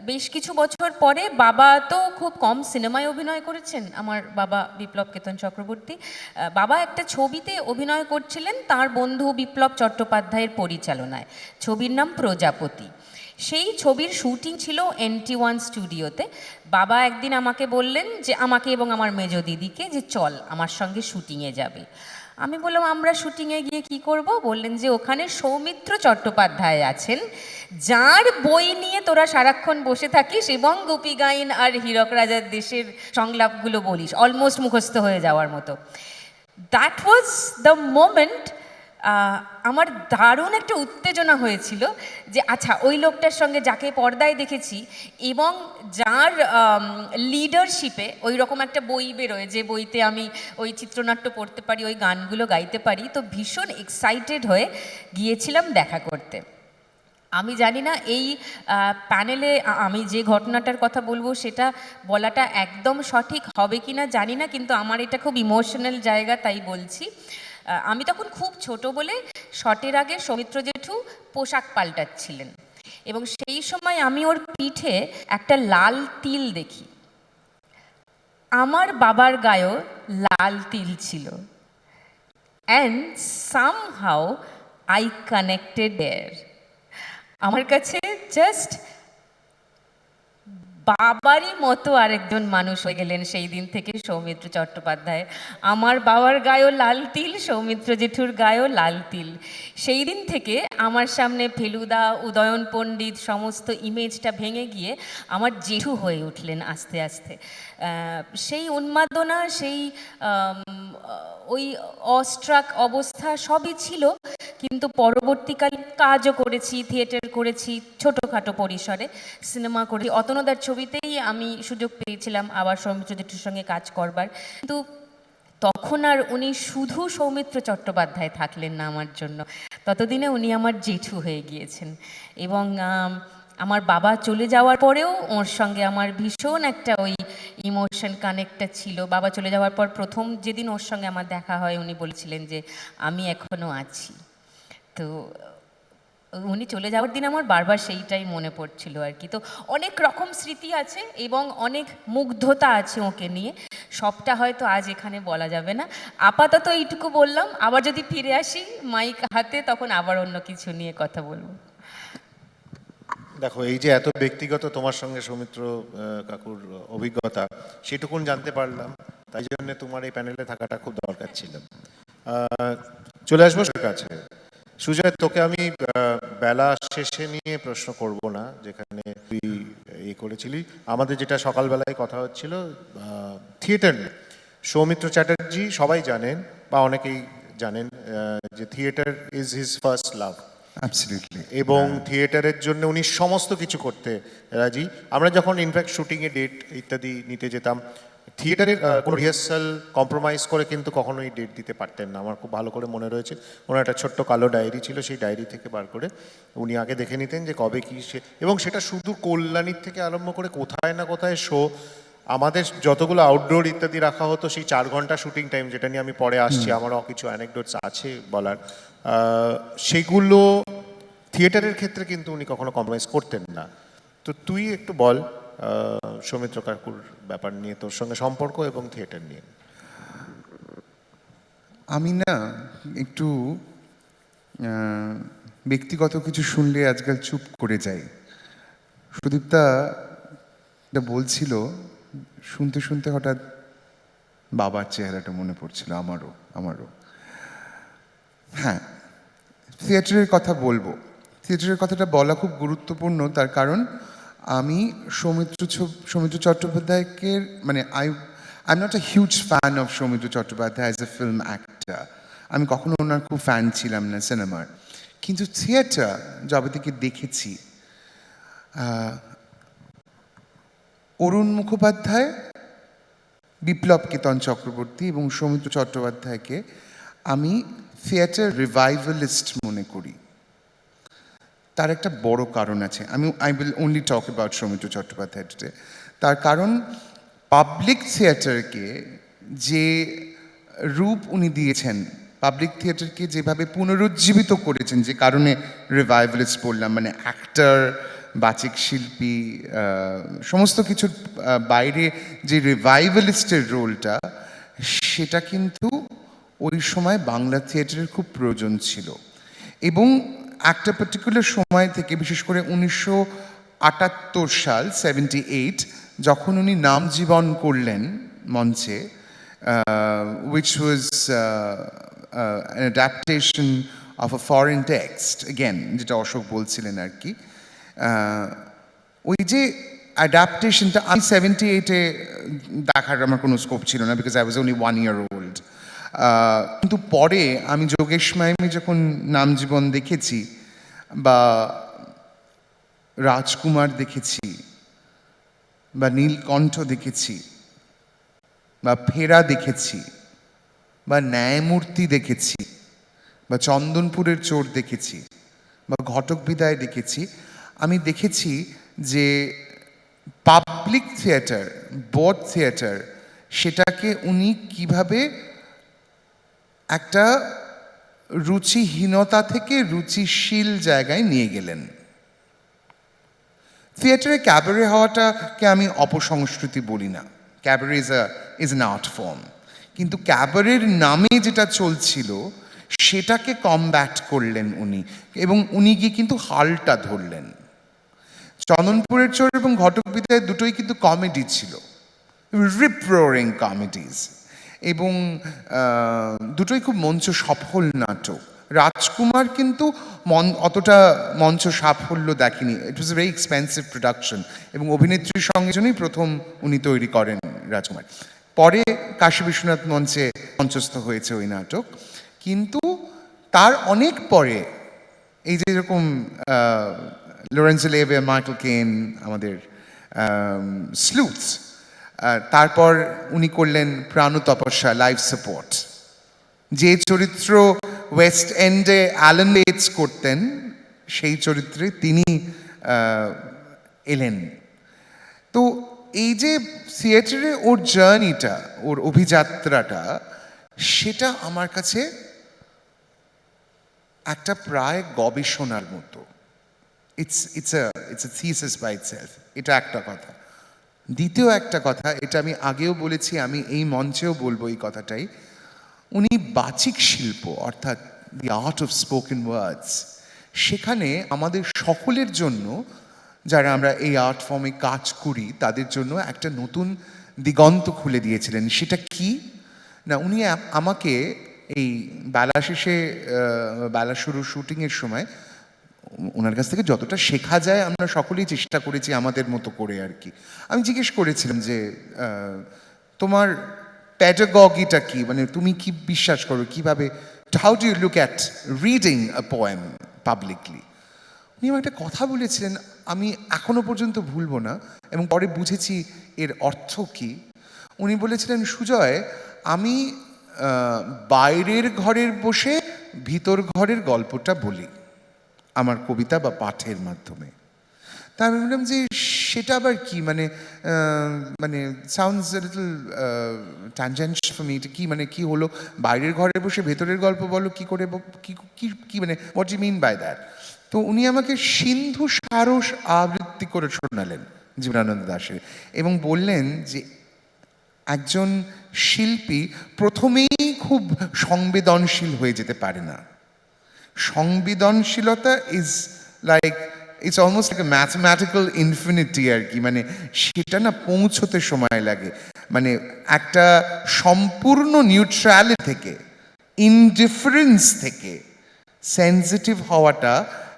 বেশ কিছু বছর পরে বাবা তো খুব কম সিনেমায় অভিনয় করেছেন, আমার বাবা বিপ্লব কেতন চক্রবর্তী। বাবা একটা ছবিতে অভিনয় করছিলেন তার বন্ধু বিপ্লব চট্টোপাধ্যায়ের পরিচালনায়, ছবির নাম প্রজাপতি। সেই ছবির শুটিং ছিল NT1 স্টুডিওতে। বাবা একদিন আমাকে বললেন যে আমাকে এবং আমার মেজ দিদিকে যে চল আমার সঙ্গে শুটিংয়ে যাবে। আমি বললাম আমরা শুটিংয়ে গিয়ে কি করব? বললেন যে ওখানে সৌমিত্র চট্টোপাধ্যায় আছেন, যার বই নিয়ে তোরা সারাক্ষণ বসে থাকিস এবং গোপী গাইন আর হীরক রাজার দেশের সংলাপগুলো বলিস, অলমোস্ট মুখস্থ হয়ে যাওয়ার মতো। দ্যাট ওয়াজ দ্য মোমেন্ট আমার দারুণ একটা উত্তেজনা হয়েছিল যে আচ্ছা ওই লোকটার সঙ্গে যাকে পর্দায় দেখেছি এবং যার লিডারশিপে ওই রকম একটা বই বেরোয়, যে বইতে আমি ওই চিত্রনাট্য পড়তে পারি, ওই গানগুলো গাইতে পারি, তো ভীষণ এক্সাইটেড হয়ে গিয়েছিলাম দেখা করতে। আমি জানি না এই প্যানেলে আমি যে ঘটনাটার কথা বলবো সেটা বলাটা একদম সঠিক হবে কি না জানি না, কিন্তু আমার এটা খুব ইমোশনাল জায়গা তাই বলছি। আমি তখন খুব ছোট বলে শটের আগে সৌমিত্র জেঠু পোশাক পাল্টাচ্ছিলেন এবং সেই সময় আমি ওর পিঠে একটা লাল তিল দেখি। আমার বাবার গায়েও লাল তিল ছিল, অ্যান্ড সামহাউ আই কানেক্টেড দেয়ার। আমার কাছে জাস্ট বাবারই মতো আরেকজন মানুষ হয়ে গেলেন সেই দিন থেকে সৌমিত্র চট্টোপাধ্যায়। আমার বাবার গায়েও লাল তিল, সৌমিত্র জেঠুর গায়েও লাল তিল। সেই দিন থেকে আমার সামনে ফেলুদা, উদয়ন পণ্ডিত সমস্ত ইমেজটা ভেঙে গিয়ে আমার জেঠু হয়ে উঠলেন আস্তে আস্তে। সেই উন্মাদনা, সেই ওই অস্ট্রাক অবস্থা সবই ছিল, কিন্তু পরবর্তীকালে কাজও করেছি, থিয়েটার করেছি, ছোটোখাটো পরিসরে সিনেমা করেছি। অতনুদার ছবিতেই আমি সুযোগ পেয়েছিলাম আবার সৌমিত্র জেঠুর সঙ্গে কাজ করবার, কিন্তু তখন আর উনি শুধু সৌমিত্র চট্টোপাধ্যায় থাকলেন না আমার জন্য, ততদিনে উনি আমার জেঠু হয়ে গিয়েছেন। এবং আমার বাবা চলে যাওয়ার পরেও ওর সঙ্গে আমার ভীষণ একটা ওই ইমোশন কানেক্টটা ছিল। বাবা চলে যাওয়ার পর প্রথম যেদিন ওর সঙ্গে আমার দেখা হয় উনি বলছিলেন যে আমি এখনও আছি। তো উনি চলে যাওয়ার দিন আমার বারবার সেইটাই মনে পড়ছিল আর কি। তো অনেক রকম স্মৃতি আছে এবং অনেক মুগ্ধতা আছে ওকে নিয়ে, সবটা হয়তো আজ এখানে বলা যাবে না। আপাতত এইটুকু বললাম, আবার যদি ফিরে আসি মাইক হাতে তখন আবার অন্য কিছু নিয়ে কথা বলবো। দেখো, এই যে এত ব্যক্তিগত তোমার সঙ্গে সৌমিত্র কাকুর অভিজ্ঞতা, সেটুকুন জানতে পারলাম, তাই জন্য তোমার এই প্যানেলে থাকাটা খুব দরকার ছিল। চলে আসবো কাছে। সুজয়, তোকে আমি বেলা শেষে নিয়ে প্রশ্ন করব না, যেখানে তুই করেছিলি। আমাদের যেটা সকালবেলায় কথা হচ্ছিল থিয়েটার নিয়ে। সৌমিত্র চ্যাটার্জি সবাই জানেন বা অনেকেই জানেন যে theatre is his first love, absolutely. এবং থিয়েটারের জন্য উনি সমস্ত কিছু করতে রাজি। আমরা যখন ইনফ্যাক্ট শুটিংয়ে ডেট ইত্যাদি নিতে যেতাম, থিয়েটারের কোনো রিহার্সাল কম্প্রোমাইজ করে কিন্তু কখনোই ডেট দিতে পারতেন না। আমার খুব ভালো করে মনে রয়েছে, ওনার একটা ছোট্ট কালো ডায়েরি ছিল, সেই ডায়েরি থেকে বার করে উনি আগে দেখে নিতেন যে কবে কী সে, এবং সেটা শুধু কল্যাণীর থেকে আরম্ভ করে কোথায় না কোথায় শো। আমাদের যতগুলো আউটডোর ইত্যাদি রাখা হতো, সেই 4 ঘন্টা শুটিং টাইম, যেটা নিয়ে আমি পরে আসছি, আমারও কিছু অ্যানেকডোটস আছে বলার, সেগুলো থিয়েটারের ক্ষেত্রে কিন্তু উনি কখনো কম্প্রোমাইজ করতেন না। তো তুই একটু বল সৌমিত্র কাকুর ব্যাপার নিয়ে, তোর সঙ্গে সম্পর্ক এবং থিয়েটার নিয়ে। আমি না একটু ব্যক্তিগত কিছু শুনলে আজকাল চুপ করে যাই। সুদীপ্তা এটা বলছিল, শুনতে শুনতে হঠাৎ বাবার চেহারাটা মনে পড়ছিল আমারও। হ্যাঁ, থিয়েটারের কথা বলবো। থিয়েটারের কথাটা বলা খুব গুরুত্বপূর্ণ, তার কারণ আমি সৌমিত্র চট্টোপাধ্যায়কে, মানে I am not a huge fan of Soumitra Chattopadhyay as a film actor. আমি কখনো ওনার খুব ফ্যান ছিলাম না সিনেমার, কিন্তু থিয়েটার যবে থেকে দেখেছি, অরুণ মুখোপাধ্যায়, বিপ্লব কেতন চক্রবর্তী এবং সৌমিত্র চট্টোপাধ্যায়কে আমি থিয়েটার রিভাইভালিস্ট মনে করি। তার একটা বড় কারণ আছে। I will only talk about Soumitra Chattopadhyay today. তার কারণ পাবলিক থিয়েটারকে যে রূপ উনি দিয়েছেন, পাবলিক থিয়েটারকে যেভাবে পুনরুজ্জীবিত করেছেন, যে কারণে রিভাইভালিস্ট বললাম, মানে অ্যাক্টর, বাচিক শিল্পী, সমস্ত কিছুর বাইরে যে রিভাইভালিস্টের রোলটা, সেটা কিন্তু ওই সময় বাংলা থিয়েটারের খুব প্রয়োজন ছিল। এবং একটা পার্টিকুলার সময় থেকে, বিশেষ করে 1978 সাল 78, যখন উনি নাম জীবন করলেন মঞ্চে, which was an adaptation of a foreign text, again যেটা অশোক বলছিলেন আর কি। ওই যে অ্যাডাপ্টেশনটা আমি 78-এ দেখার আমার কোনো স্কোপ ছিল না, because I was only 1 year old। কিন্তু পরে আমি যোগেশ মাইমি যখন নাম জীবন দেখেছি, বা রাজকুমার দেখেছি, বা নীলকণ্ঠ দেখেছি, বা ফেরা দেখেছি, বা ন্যায়মূর্তি দেখেছি, বা চন্দনপুরের চোর দেখেছি, বা ঘটক বিদায় দেখেছি, আমি দেখেছি যে পাবলিক থিয়েটার, বোর্ড থিয়েটার, সেটাকে উনি কিভাবে একটা রুচিহীনতা থেকে রুচিশীল জায়গায় নিয়ে গেলেন। থিয়েটারে ক্যাবারে হওয়াটাকে আমি অপসংস্কৃতি বলি না, cabaret is an art form, কিন্তু ক্যাবারের নামে যেটা চলছিল সেটাকে কমব্যাট করলেন উনি, এবং উনি গিয়ে কিন্তু হালটা ধরলেন। চন্দনপুরের চোর এবং ঘটক বিদায় দুটোই কিন্তু কমেডি ছিল, রিপ রোরিং কমেডিজ, এবং দুটোই খুব মঞ্চ সফল নাটক। রাজকুমার কিন্তু অতটা মঞ্চ সাফল্য দেখেনি, ইট ওয়াজ এ ভেরি এক্সপেন্সিভ প্রোডাকশন, এবং অভিনেত্রীর সঙ্গে জন্যই প্রথম উনি তৈরি করেন রাজকুমার। পরে কাশী বিশ্বনাথ মঞ্চে মঞ্চস্থ হয়েছে ওই নাটক, কিন্তু তার অনেক পরে এই যে এরকম লরেন্সো লেভে, মাইকেল কেন, আমাদের স্লুথস, তারপর উনি করলেন প্রাণ তপস্যা, লাইফ সাপোর্ট, যে চরিত্র ওয়েস্ট এন্ডে অ্যালান বেটস করতেন, সেই চরিত্রে তিনি এলেন। তো এই যে থিয়েটারে ওর জার্নিটা, ওর অভিযাত্রাটা, সেটা আমার কাছে একটা প্রায় গবেষণার মতো। It's a thesis by itself. এটা একটা কথা। দ্বিতীয় একটা কথা, এটা আমি আগেও বলেছি, আমি এই মঞ্চেও বলবো এই কথাটাই, উনি বাচিক শিল্প, অর্থাৎ দি আর্ট অফ স্পোকেন ওয়ার্ডস, সেখানে আমাদের সকলের জন্য, যারা আমরা এই আর্ট ফর্মে কাজ করি, তাদের জন্য একটা নতুন দিগন্ত খুলে দিয়েছিলেন। সেটা কি না, উনি আমাকে এই বেলা শেষে, বেলা শুরু শুটিংয়ের সময় ওনার কাছ থেকে যতটা শেখা যায় আমরা সকলেই চেষ্টা করেছি আমাদের মতো করে আর কি। আমি জিজ্ঞেস করেছিলাম যে তোমার প্যাডাগগিটা কি, মানে তুমি কি বিশ্বাস করো, কিভাবে, how do you look at reading a poem publicly. উনি আমার একটা কথা বলেছিলেন, আমি এখনো পর্যন্ত ভুলবো না এবং পরে বুঝেছি এর অর্থ কি। উনি বলেছিলেন, সুজয়, আমি বাইরের ঘরের বসে ভিতর ঘরের গল্পটা বলি আমার কবিতা বা পাঠের মাধ্যমে। তা আমি বললাম যে সেটা আবার কি, মানে মানে sounds little tangent for me, কি মানে কি হলো, বাইরের ঘরে বসে ভেতরের গল্প বলো কি করে, কি কি মানে what you mean by that. তো উনি আমাকে সিন্ধু সারস আবৃত্তি করে শোনালেন জীবনানন্দ দাশের এবং বললেন যে একজন শিল্পী প্রথমেই খুব সংবেদনশীল হয়ে যেতে পারে না। সংবেদনশীলতা is like, it's almost like a mathematical infinity আর কি, মানে সেটা না পৌঁছতে সময় লাগে। মানে একটা সম্পূর্ণ নিউট্রালিটি থেকে, ইনডিফারেন্স থেকে সেন্সিটিভ হওয়াটা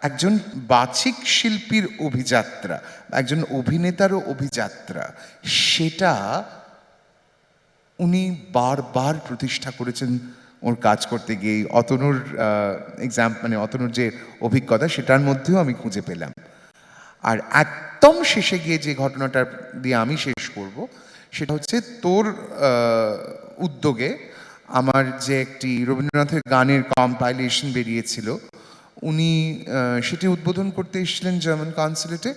একজন বাচিক শিল্পীর অভিযাত্রা, একজন অভিনেতারও অভিযাত্রা, সেটা উনি বারবার প্রতিষ্ঠা করেছেন ওর কাজ করতে গিয়ে। অতনুর মানে অতনুর যে অভিজ্ঞতা সেটার মধ্যেও আমি খুঁজে পেলাম। আর একদম শেষে গিয়ে যে ঘটনাটা দিয়ে আমি শেষ করব সেটা হচ্ছে তোর উদ্যোগে আমার যে একটি রবীন্দ্রনাথের গানের কম্পাইলেশন বেরিয়েছিল, উনি সেটি উদ্বোধন করতে এসেছিলেন জার্মান কনসুলেটে।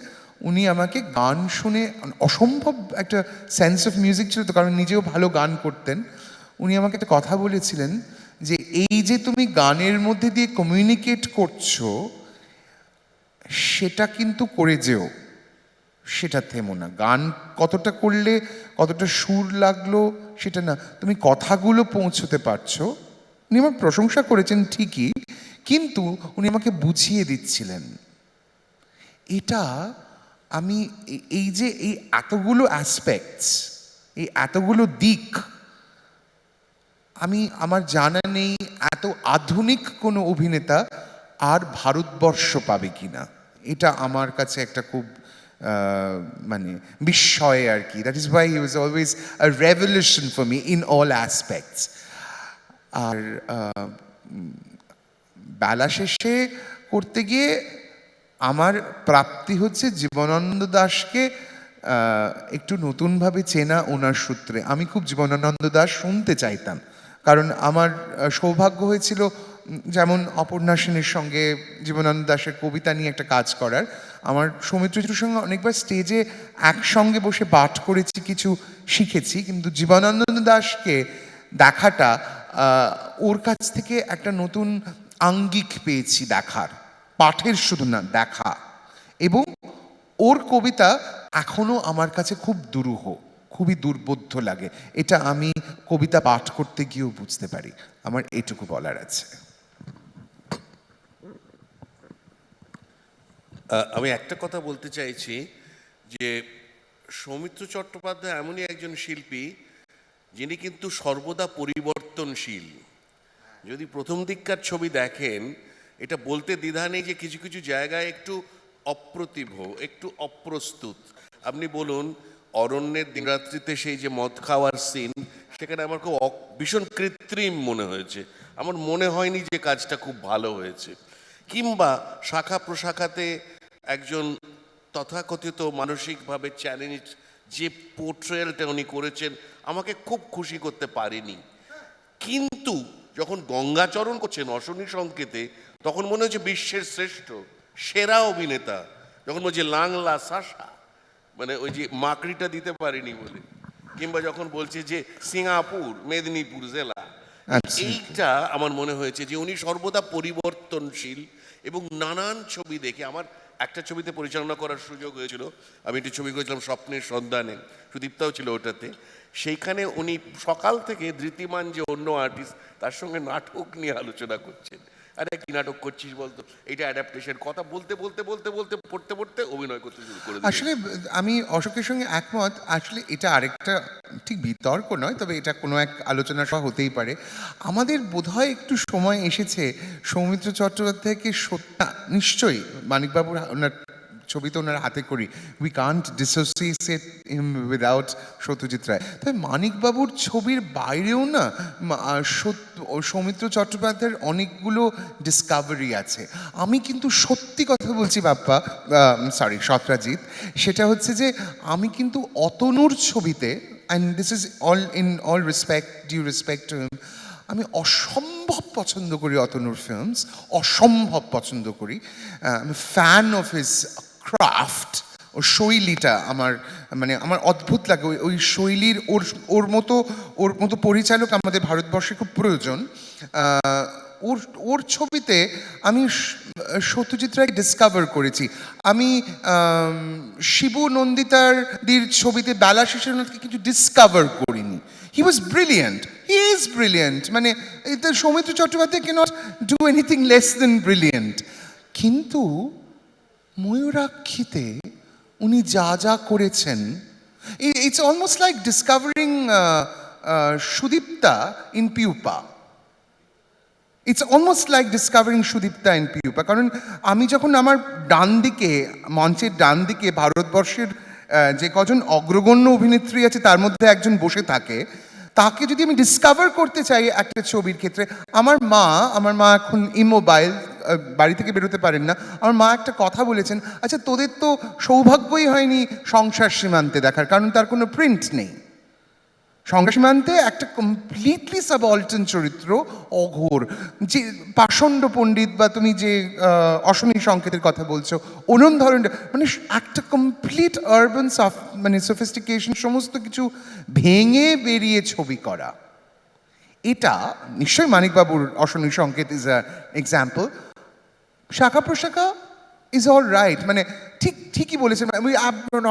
উনি আমাকে গান শুনে, অসম্ভব একটা সেন্স অফ মিউজিক ছিল তো, কারণ নিজেও ভালো গান করতেন। উনি আমাকে একটা কথা বলেছিলেন যে এই যে তুমি গানের মধ্যে দিয়ে কমিউনিকেট করছো সেটা কিন্তু করে যেও, সেটা থেমো না। গান কতটা করলে, কতটা সুর লাগলো সেটা না, তুমি কথাগুলো পৌঁছতে পারছো। উনি আমার প্রশংসা করেছেন ঠিকই, কিন্তু উনি আমাকে বুঝিয়ে দিচ্ছিলেন এটা আমি এই যে এই এতগুলো অ্যাসপেক্টস, এই এতগুলো দিক আমি, আমার জানা নেই এত আধুনিক কোনো অভিনেতা আর ভারতবর্ষ পাবে কিনা। এটা আমার কাছে একটা খুব মানে বিস্ময় আর কি। That is why he was always a revolution for me in all aspects. আর বেলা শেষে করতে গিয়ে আমার প্রাপ্তি হচ্ছে জীবনানন্দ দাশকে একটু নতুনভাবে চেনা ওনার সূত্রে। আমি খুব জীবনানন্দ দাশ শুনতে চাইতাম, কারণ আমার সৌভাগ্য হয়েছিল যেমন অপর্ণা সেনের সঙ্গে জীবনানন্দ দাশের কবিতা নিয়ে একটা কাজ করার। আমার সৌমিত্র চট্টোপাধ্যায়ের সঙ্গে অনেকবার স্টেজে একসঙ্গে বসে পাঠ করেছি, কিছু শিখেছি, কিন্তু জীবনানন্দ দাশকে দেখাটা, ওর কাছ থেকে একটা নতুন আঙ্গিক পেয়েছি দেখার, পাঠের শুধু না, দেখা। এবং ওর কবিতা এখনো আমার কাছে খুব দুরূহ, খুবই দুর্বোধ্য লাগে। এটা আমি কবিতা পাঠ করতে গিয়েও বুঝতে পারি। আমার এইটুকু বলার আছে। আমি একটা কথা বলতে চাইছি যে সৌমিত্র চট্টোপাধ্যায় এমনই একজন শিল্পী যিনি কিন্তু সর্বদা পরিবর্তনশীল। যদি প্রথম দিককার ছবি দেখেন, এটা বলতে দ্বিধা নেই যে কিছু কিছু জায়গায় একটু অপ্রতিভ, একটু অপ্রস্তুত। আপনি বলুন অরণ্যের দিনরাত্রিতে সেই যে মদ খাওয়ার সিন, সেখানে আমার খুব ভীষণ কৃত্রিম মনে হয়েছে, আমার মনে হয়নি যে কাজটা খুব ভালো হয়েছে। কিংবা শাখা প্রশাখাতে একজন তথাকথিত মানসিকভাবে চ্যালেঞ্জ যে পোর্ট্রেয়ালটা উনি করেছেন আমাকে খুব খুশি করতে পারেনি। কিন্তু যখন গঙ্গাচরণ করছেন অশনি সংকেতে, তখন মনে হচ্ছে বিশ্বের শ্রেষ্ঠ সেরা অভিনেতা। যখন বলছে লাংলা সাশা, মানে ওই যে মাকড়িটা দিতে পারিনি বলে, কিংবা যখন বলছে যে সিঙ্গাপুর মেদিনীপুর জেলা, এইটা আমার মনে হয়েছে যে উনি সর্বদা পরিবর্তনশীল। এবং নানান ছবি দেখে, আমার একটা ছবিতে পরিচালনা করার সুযোগ হয়েছিল, আমি একটি ছবি করেছিলাম স্বপ্নের সন্ধানে, সুদীপ্তাও ছিল ওটাতে। সেইখানে উনি সকাল থেকে ধৃতিমান যে অন্য আর্টিস্ট তার সঙ্গে নাটক নিয়ে আলোচনা করছেন, আরে কি নাটক করছিস বলতো, এটা অ্যাডাপ্টেশন, কথা বলতে বলতে বলতে বলতে পড়তে পড়তে অভিনয় করতে শুরু করে দিল। আসলে আমি অশোকের সঙ্গে একমত। আসলে এটা আরেকটা ঠিক বিতর্ক নয়, তবে এটা কোনো এক আলোচনা সভা হতেই পারে। আমাদের বোধহয় একটু সময় এসেছে সৌমিত্র চট্টোপাধ্যায়কে নিশ্চয়ই মানিকবাবুর ওনার ছবি তো ওনার হাতে করি, we can't dissociate him without Satyajit Ray. তবে মানিকবাবুর ছবির বাইরেও না সৌমিত্র চট্টোপাধ্যায়ের অনেকগুলো ডিসকাভারি আছে। আমি কিন্তু সত্যি কথা বলছি বাপ্পা, সত্রাজিৎ, সেটা হচ্ছে যে আমি কিন্তু অতনুর ছবিতে, and this is all respect, due respect to him, আমি অসম্ভব পছন্দ করি অতনুর ফিল্মস, অসম্ভব পছন্দ করি। আমি ফ্যান অফ হিজ ক্রাফট, ওর শৈলীটা আমার অদ্ভুত লাগে। ওই শৈলীর ওর মতো পরিচালক আমাদের ভারতবর্ষে খুব প্রয়োজন। ওর ছবিতে আমি সত্যজিৎ রায় ডিসকভার করেছি। আমি শিবু নন্দিতার ছবিতে বেলা শেষেরনাথকে কিছু ডিসকভার করিনি। He was brilliant, he is brilliant, মানে Soumitra Chattopadhyay cannot do anything less than brilliant. কিন্তু ময়ূরাক্ষীতে উনি যা যা করেছেন, it's almost like discovering Sudipta in pupa. It's almost like discovering Sudipta in pupa. কারণ আমি যখন আমার ডান দিকে, মঞ্চের ডান দিকে ভারতবর্ষের যে কজন অগ্রগণ্য অভিনেত্রী আছে তার মধ্যে একজন বসে থাকে, তাকে যদি আমি ডিসকভার করতে চাই একটা ছবির ক্ষেত্রে, আমার মা এখন ইমোবাইল, বাড়ি থেকে বেরোতে পারেন না। আমার মা একটা কথা বলেছেন, আচ্ছা তোদের তো সৌভাগ্যই হয়নি সংসার সীমান্তে দেখার, কারণ তার কোনো প্রিন্ট নেই। সংসার সীমান্তে একটা কমপ্লিটলি সাবঅল্টার্ন চরিত্র, অঘোর, যে পাষণ্ড পণ্ডিত, বা তুমি যে অশনি সংকেতের কথা বলছো, অন্য ধরনের, মানে একটা কমপ্লিট আরবান মানে সফিস্টিকেশন, সমস্ত কিছু ভেঙে বেরিয়ে ছবি করা। এটা নিশ্চয়ই মানিকবাবুর অশনি সংকেত ইজ আ এক্সাম্পল। শাখা প্রশাখা ইজ অল রাইট, মানে ঠিকই বলেছেন, আমি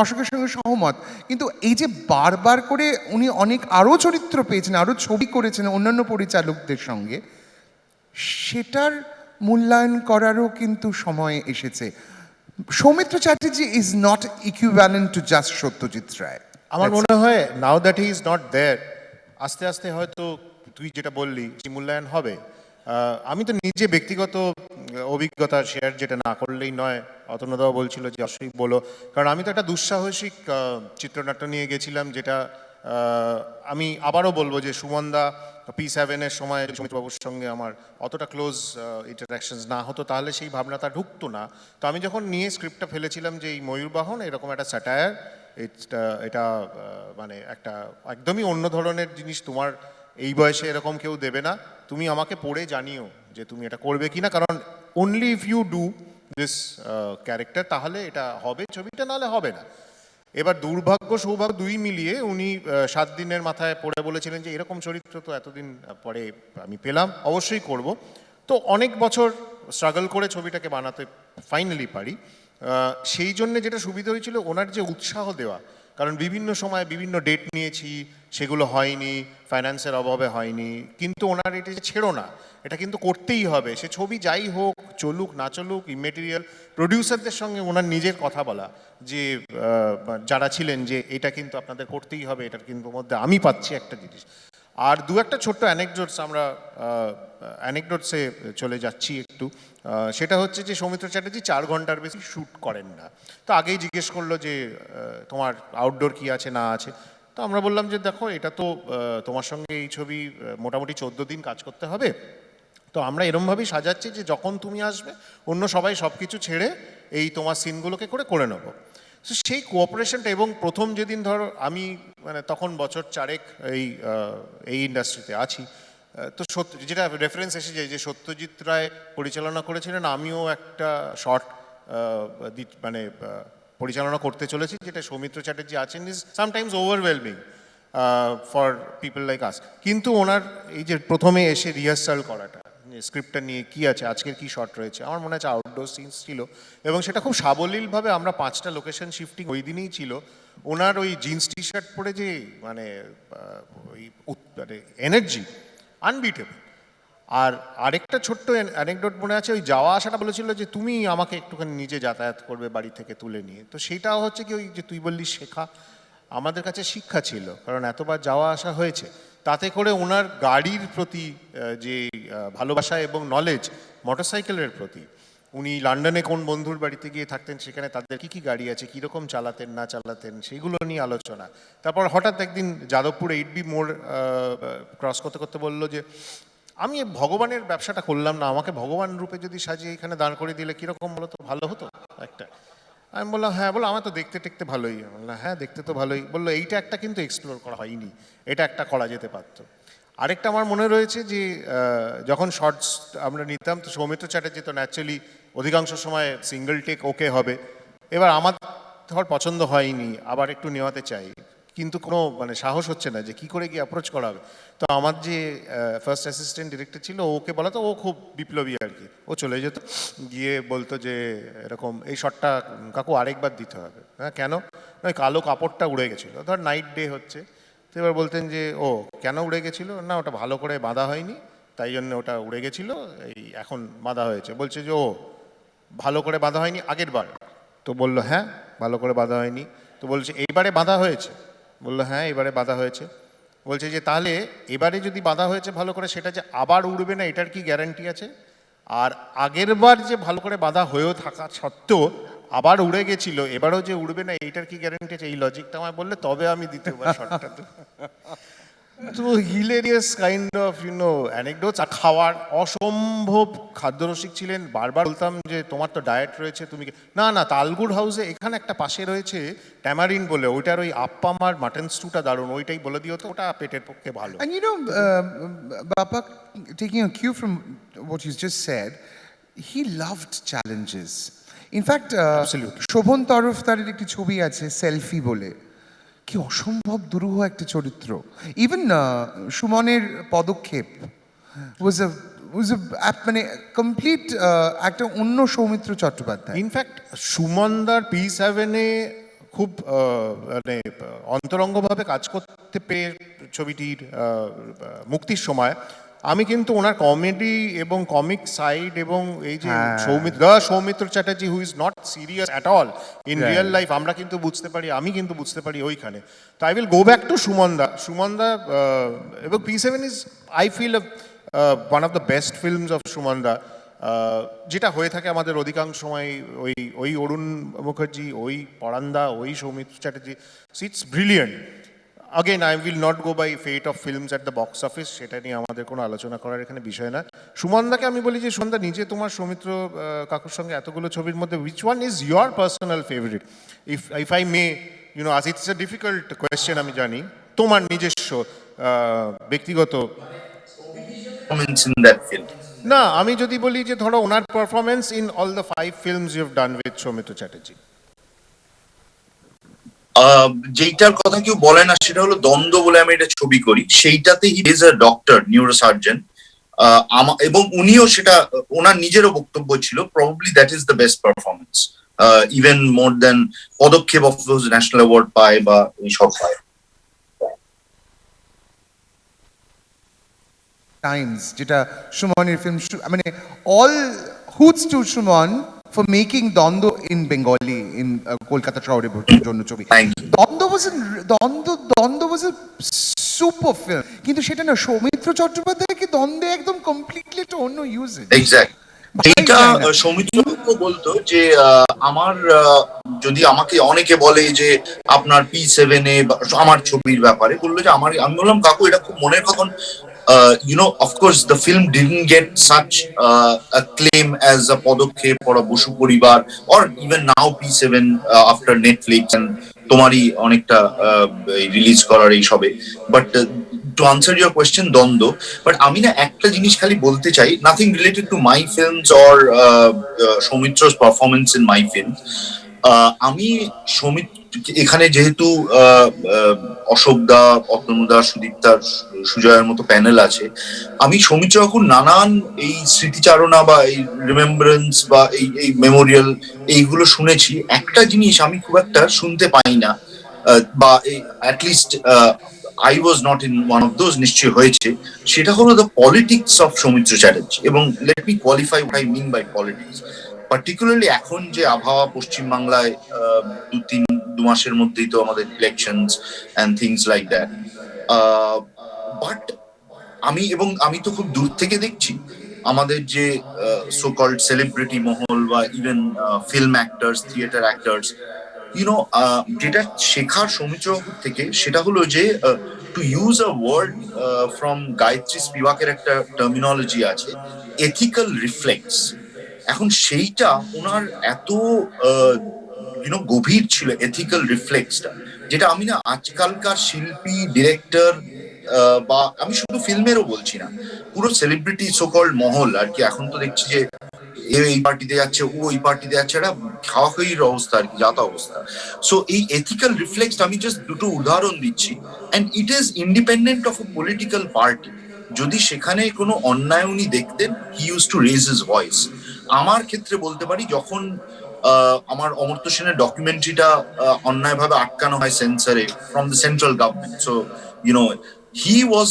অশোকের সঙ্গে সহমত। কিন্তু এই যে বারবার করে উনি অনেক আরও চরিত্র পেয়েছেন, আরও ছবি করেছেন অন্যান্য পরিচালকদের সঙ্গে, সেটার মূল্যায়ন করারও কিন্তু সময় এসেছে। Soumitra Chatterjee is not equivalent to just Satyajit Ray. আমার মনে হয় now that he is not there, আস্তে আস্তে হয়তো তুই যেটা বললি যে মূল্যায়ন হবে। আমি তো নিজে ব্যক্তিগত অভিজ্ঞতা শেয়ার যেটা না করলেই নয়, অতনুদাও বলছিল যে অবশ্যই বলো, কারণ আমি তো একটা দুঃসাহসিক চিত্রনাট্য নিয়ে গেছিলাম, যেটা আমি আবারও বলবো যে সুমনদা P7-এর সময় সৌমিত্রবাবুর সঙ্গে আমার অতটা ক্লোজ ইন্টারাকশনস না হতো, তাহলে সেই ভাবনাটা ঢুকতো না। তো আমি যখন নিয়ে স্ক্রিপ্টটা ফেলেছিলাম যে এই ময়ূরবাহন এরকম একটা স্যাটায়ার, এটা মানে একটা একদমই অন্য ধরনের জিনিস, তোমার এই বয়সে এরকম কেউ দেবে না, তুমি আমাকে পড়ে জানিও যে তুমি এটা করবে কি না, কারণ only if you do this character তাহলে এটা হবে ছবিটা, নাহলে হবে না। এবার দুর্ভাগ্য সৌভাগ্য দুই মিলিয়ে উনি 7 দিনের মাথায় পড়ে বলেছিলেন যে এরকম চরিত্র তো এতদিন পরে আমি পেলাম, অবশ্যই করব। তো অনেক বছর স্ট্রাগল করে ছবিটাকে বানাতে ফাইনালি পারি। সেই জন্য যেটা সুবিধা হয়েছিল ওনার যে উৎসাহ দেওয়া, কারণ বিভিন্ন সময় বিভিন্ন ডেট নিয়েছি, সেগুলো হয়নি, ফাইন্যান্সের অভাবে হয়নি, কিন্তু ওনার এটা যে ছেড়ো না, এটা কিন্তু করতেই হবে, সে ছবি যাই হোক, চলুক না চলুক, ইমেটেরিয়াল প্রডিউসারদের সঙ্গে ওনার নিজের কথা বলা, যে যারা ছিলেন যে এটা কিন্তু আপনাদের করতেই হবে, এটার কিন্তু মধ্যে আমি পাচ্ছি একটা জিনিস। আর দু একটা ছোট্ট অ্যানেকডোটস, আমরা অ্যানেকডোটসে চলে যাচ্ছি একটু। সেটা হচ্ছে যে সৌমিত্র চ্যাটার্জি 4 ঘন্টার বেশি শ্যুট করেন না। তো আগেই জিজ্ঞেস করলো যে তোমার আউটডোর কি আছে না আছে, তো আমরা বললাম যে দেখো এটা তো তোমার সঙ্গে এই ছবি মোটামুটি 14 দিন কাজ করতে হবে, তো আমরা এরমভাবেই সাজাচ্ছি যে যখন তুমি আসবে অন্য সবাই সব কিছু ছেড়ে এই তোমার সিনগুলোকে করে নেবো। সো সেই কোঅপারেশনটা, এবং প্রথম যেদিন ধরো আমি মানে তখন বছর 4 এই ইন্ডাস্ট্রিতে আছি, তো যেটা রেফারেন্স এসেছে যে সত্যজিৎ রায় পরিচালনা করেছিলেন, আমিও একটা শর্ট মানে পরিচালনা করতে চলেছি, যেটা সৌমিত্র চ্যাটার্জি আছেন, is sometimes overwhelming for people like আস। কিন্তু ওনার এই যে প্রথমে এসে রিহার্সাল করাটা, স্ক্রিপ্টটা নিয়ে কি আছে, আজকের কি শট রয়েছে, আমার মনে হচ্ছে আউটডোর সিনস ছিল, এবং সেটা খুব সাবলীলভাবে আমরা 5টা লোকেশন শিফটিং ওই দিনই ছিল। ওনার ওই জিন্স টি শার্ট পরে যে মানে ওই মানে এনার্জি আনবিটেবল। আর আরেকটা ছোট্ট অ্যানেকডোট মনে আছে, ওই যাওয়া আসাটা বলেছিল যে তুমি আমাকে একটুখানি নিজে যাতায়াত করবে বাড়ি থেকে তুলে নিয়ে। তো সেটাও হচ্ছে কি ওই যে তুই বললি শেখা, আমাদের কাছে শিক্ষা ছিল, কারণ এতবার যাওয়া আসা হয়েছে। তাতে করে ওনার গাড়ির প্রতি যে ভালোবাসা এবং নলেজ মোটরসাইকেলের প্রতি, উনি লন্ডনে কোন বন্ধুর বাড়িতে গিয়ে থাকতেন, সেখানে তাদের কি কি গাড়ি আছে, কীরকম চালাতেন না চালাতেন, সেইগুলো নিয়ে আলোচনা। তারপর হঠাৎ একদিন যাদবপুর 8B মোড় ক্রস করতে করতে বললো যে আমি ভগবানের ব্যবসাটা করলাম না, আমাকে ভগবান রূপে যদি সাজিয়ে এখানে দাঁড় করে দিলে কীরকম বলো তো, ভালো হতো একটা। আমি বললাম হ্যাঁ, বলো আমার তো দেখতে টেকতে ভালোই। আমি বললাম হ্যাঁ দেখতে তো ভালোই। বললো এইটা একটা কিন্তু এক্সপ্লোর করা হয়নি, এটা একটা করা যেতে পারতো। আরেকটা আমার মনে রয়েছে যে যখন শর্টস আমরা নিতাম, তো সৌমিত্র চ্যাটার্জি তো ন্যাচারালি অধিকাংশ সময় সিঙ্গেল টেক ওকে হবে। এবার আমার ধর পছন্দ হয়নি, আবার একটু নেওয়াতে চাই, কিন্তু কোনো মানে সাহস হচ্ছে না যে কী করে গিয়ে অ্যাপ্রোচ করা হবে। তো আমার যে ফার্স্ট অ্যাসিস্ট্যান্ট ডিরেক্টর ছিল, ওকে বলা তো, ও খুব বিপ্লবী আর কি, ও চলে যেত, গিয়ে বলতো যে এরকম এই শটটা কাকু আরেকবার দিতে হবে। হ্যাঁ কেন? নয় কালো কাপড়টা উড়ে গেছিলো, ধর নাইট ডে হচ্ছে। তো এবার বলতেন যে ও কেন উড়ে গেছিলো, না ওটা ভালো করে বাঁধা হয়নি, তাই জন্য ওটা উড়ে গেছিলো, এই এখন বাঁধা হয়েছে। বলছে যে ও ভালো করে বাঁধা হয়নি আগের বার। তো বললো হ্যাঁ ভালো করে বাঁধা হয়নি। তো বলছে এইবারে বাঁধা হয়েছে? বললো হ্যাঁ এবারে বাঁধা হয়েছে। বলছে যে তাহলে এবারে যদি বাঁধা হয়েছে ভালো করে, সেটা যে আবার উড়বে না এটার কি গ্যারান্টি আছে? আর আগের বার যে ভালো করে বাঁধা হয়েও থাকা সত্ত্বেও আবার উড়ে গেছিল, এবারও যে উড়বে না এইটার কি গ্যারান্টি আছে? এই লজিকটা আমায় বললে তবে আমি দ্বিতীয়বার শটটা দেবো। তো হিলেরিয়াস কাইন্ড অফ অ্যানেকডোটস। আর খাওয়ার অসম্ভব খাদ্যরসিক ছিলেন। বারবার বলতাম যে তোমার তো ডায়েট রয়েছে, তুমি না না তালগুড় হাউসে এখানে একটা পাশে রয়েছে ট্যামারিন বলে, ওইটার ওই আপ্পামার মাটন স্টুটা দারুণ, ওইটাই বলে দিও তো, ওটা পেটের পক্ষে ভালো। And Bapa, taking a cue from what you just said, he loved challenges. In fact, Absolutely. Sovan তরফদারের একটি ছবি আছে সেলফি বলে, কি অসম্ভব দুরূহ একটা চরিত্র। ইভেন সুমনের পদক্ষেপ মানে কমপ্লিট একটা অন্য সৌমিত্র চট্টোপাধ্যায়। ইনফ্যাক্ট সুমনদার P7-এ খুব মানে অন্তরঙ্গভাবে কাজ করতে পেরে ছবিটির মুক্তির সময় আমি কিন্তু ওনার কমেডি এবং কমিক সাইড এবং এই যে Soumitra Chatterjee who is not serious at all in real life, আমরা কিন্তু বুঝতে পারি, আমি কিন্তু বুঝতে পারি ওইখানে। তো I will go back to সুমনদা এবং P7 is I feel one of the best films of সুমনদা, যেটা হয়ে থাকে আমাদের অধিকাংশ সময় ওই অরুণ মুখার্জি, ওই পরান্দা, ওই Soumitra Chatterjee. So it's brilliant. Again I will not go by fate of films at the box office, সেটা নিয়ে আমাদের কোনো আলোচনা করার এখানে বিষয় না। সুমনদাকে আমি বলি যে সুমনদা নিজে তোমার সৌমিত্র কাকুর সঙ্গে এতগুলো ছবির মধ্যে which one is your personal favourite? If I may আজ ইটস এ ডিফিকাল্ট কোয়েশ্চেন, আমি জানি, তোমার নিজস্ব ব্যক্তিগত in that film. না, আমি যদি বলি যে ধরো ওনার performance in all the 5 films you have done with Soumitra Chatterjee. যেইটার কথা কেউ বলে না সেটা হলো দ্বন্দ্ব বলে আমি একটা ছবি করি, সেইটাতে he is a doctor, neurosurgeon, এবং উনিও সেটা ওনার নিজেরও বক্তব্য ছিল, probably that is the best performance, even more than Padakshep of national award পায় বা এইসব পায়। টাইমস, যেটা সুমনের ফিল্ম, মানে all kudos to Suman for making Dwandwa in Bengali in Kolkata শহরের জন্য ছবি। দ্বন্দ্ব ওয়াজ এ সুপার ফিল্ম, কিন্তু সেটা না সৌমিত্র চট্টোপাধ্যায়কে দ্বন্দ্বে একদম কমপ্লিটলি একটা অন্য ইউজেজ। এক্স্যাক্ট, এইটা সৌমিত্র বলতো যে আমার যদি আমাকে অনেকে বলে যে আপনার P7-এ আমার ছবির ব্যাপারে বললো যে আমি বললাম কাকু এটা খুব মনের কথা, of course the film didn't get such acclaim as a Podokkhep or a Bosu Poribar or even now P7 after Netflix and tomari onekta release korar ei shobe, but to answer your question, দ্বন্দ্ব, but আমি না একটা জিনিস খালি বলতে চাই, nothing related to my films or সৌমিত্র's performance in my film. আমি এখানে যেহেতু অশোক দা, অতনুদা, সুদীপ্তা, সুজয়ের মতো প্যানেল আছে, আমি সৌমিত্র কাকুর নানান এই স্মৃতিচারণা বা এই রিমেম্বারেন্স বা এই মেমোরিয়াল এইগুলো শুনেছি। একটা জিনিস আমি খুব একটা শুনতে পাই না, বা at least I was not in one of those, নিশ্চয়ই হয়েছে, সেটা হলো the politics of Soumitra Chatterjee. এবং let me qualify what I mean by politics. Particularly এখন যে আবহাওয়া পশ্চিমবাংলায়, দু মাসের মধ্যেই তো আমাদের elections and things like that, but আমি তো খুব দূর থেকে দেখছি আমাদের যে সো কল্ড সেলিব্রিটি মহল বা even film actors, theatre actors, যেটা শেখার সৌমিত্রবাবুর থেকে, সেটা হলো যে to use a word from Gayatri স্পিভাকের একটা টার্মিনোলজি আছে, এথিক্যাল রিফ্লেক্স। এখন সেইটা ওনার এত গভীর ছিল, এথিক্যাল রিফ্লেক্সটা, যেটা আমি না আজকালকার শিল্পী, ডিরেক্টর, বা আমি শুধু ফিল্মেরও বলছি না, পুরো সেলিব্রিটি সোকল্ড মহল আর কি, এখন তো দেখছি যে এই পার্টিতে যাচ্ছে, ও ওই পার্টিতে যাচ্ছে, এটা খাওয়াখাইয়ের অবস্থা আর কি, যাতা অবস্থা। সো এই এথিক্যাল রিফ্লেক্স, আমি জাস্ট দুটো উদাহরণ দিচ্ছি, and it is independent of a political party. যদি সেখানে কোনো অন্যায় উনি দেখতেন, he use to raise his voice. আমার ক্ষেত্রে বলতে পারি, যখন আমার অমর্ত্য সেনের ডকুমেন্টারিটা অন্যায়ভাবে আটকানো হয় সেন্সরে from the central government, so you know he was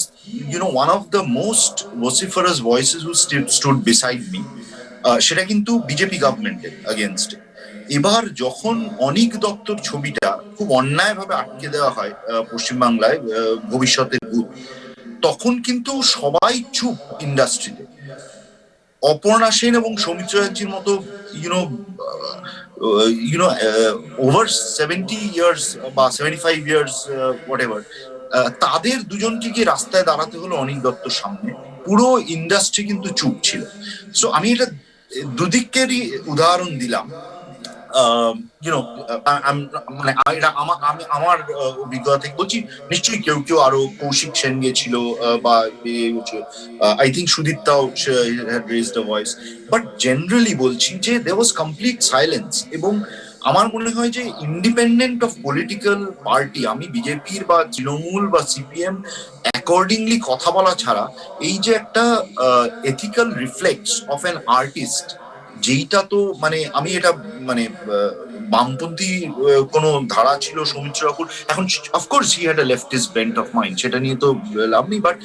one of the most vociferous voices who stood beside me. সেটা কিন্তু বিজেপি গভর্নমেন্টের এগেনস্টে। এবার যখন অনিক দত্তর ছবিটা খুব অন্যায়ভাবে আটকে দেওয়া হয় পশ্চিমবাংলায়, ভবিষ্যতের ভূত, তখন কিন্তু সবাই চুপ ইন্ডাস্ট্রিতে। অপর্ণা সেন এবং সৌমিত্র চ্যাটার্জির মতো ওভার 70 years বা 75 years হোয়াট এভার, তাদের দুজনকে গিয়ে রাস্তায় দাঁড়াতে হলো অনিক দত্তর সামনে, পুরো ইন্ডাস্ট্রি কিন্তু চুপ ছিল। সো আমি এটা দুদিকেরই উদাহরণ দিলাম। মানে আমার অভিজ্ঞতা থেকে বলছি, নিশ্চয়ই কেউ কেউ আরো, কৌশিক সেন গিয়েছিল, বা আই থিঙ্ক সুদীপ্তাও raised a voice, but generally বলছি যে দেয়ার ওয়াজ কমপ্লিট সাইলেন্স। এবং আমার মনে হয় যে ইন্ডিপেন্ডেন্ট অফ পলিটিক্যাল পার্টি, আমি বিজেপির বা তৃণমূল বা সিপিএম অ্যাকর্ডিংলি কথা বলা ছাড়া, এই যে একটা ethical reflex of an artist, যেইটা তো মানে আমি এটা মানে বামপন্থী কোনো ধারা ছিল সৌমিত্র বাবুর। এখন of course he had a leftist bent of mind, সেটা নিয়ে তো লাভ নেই, বাট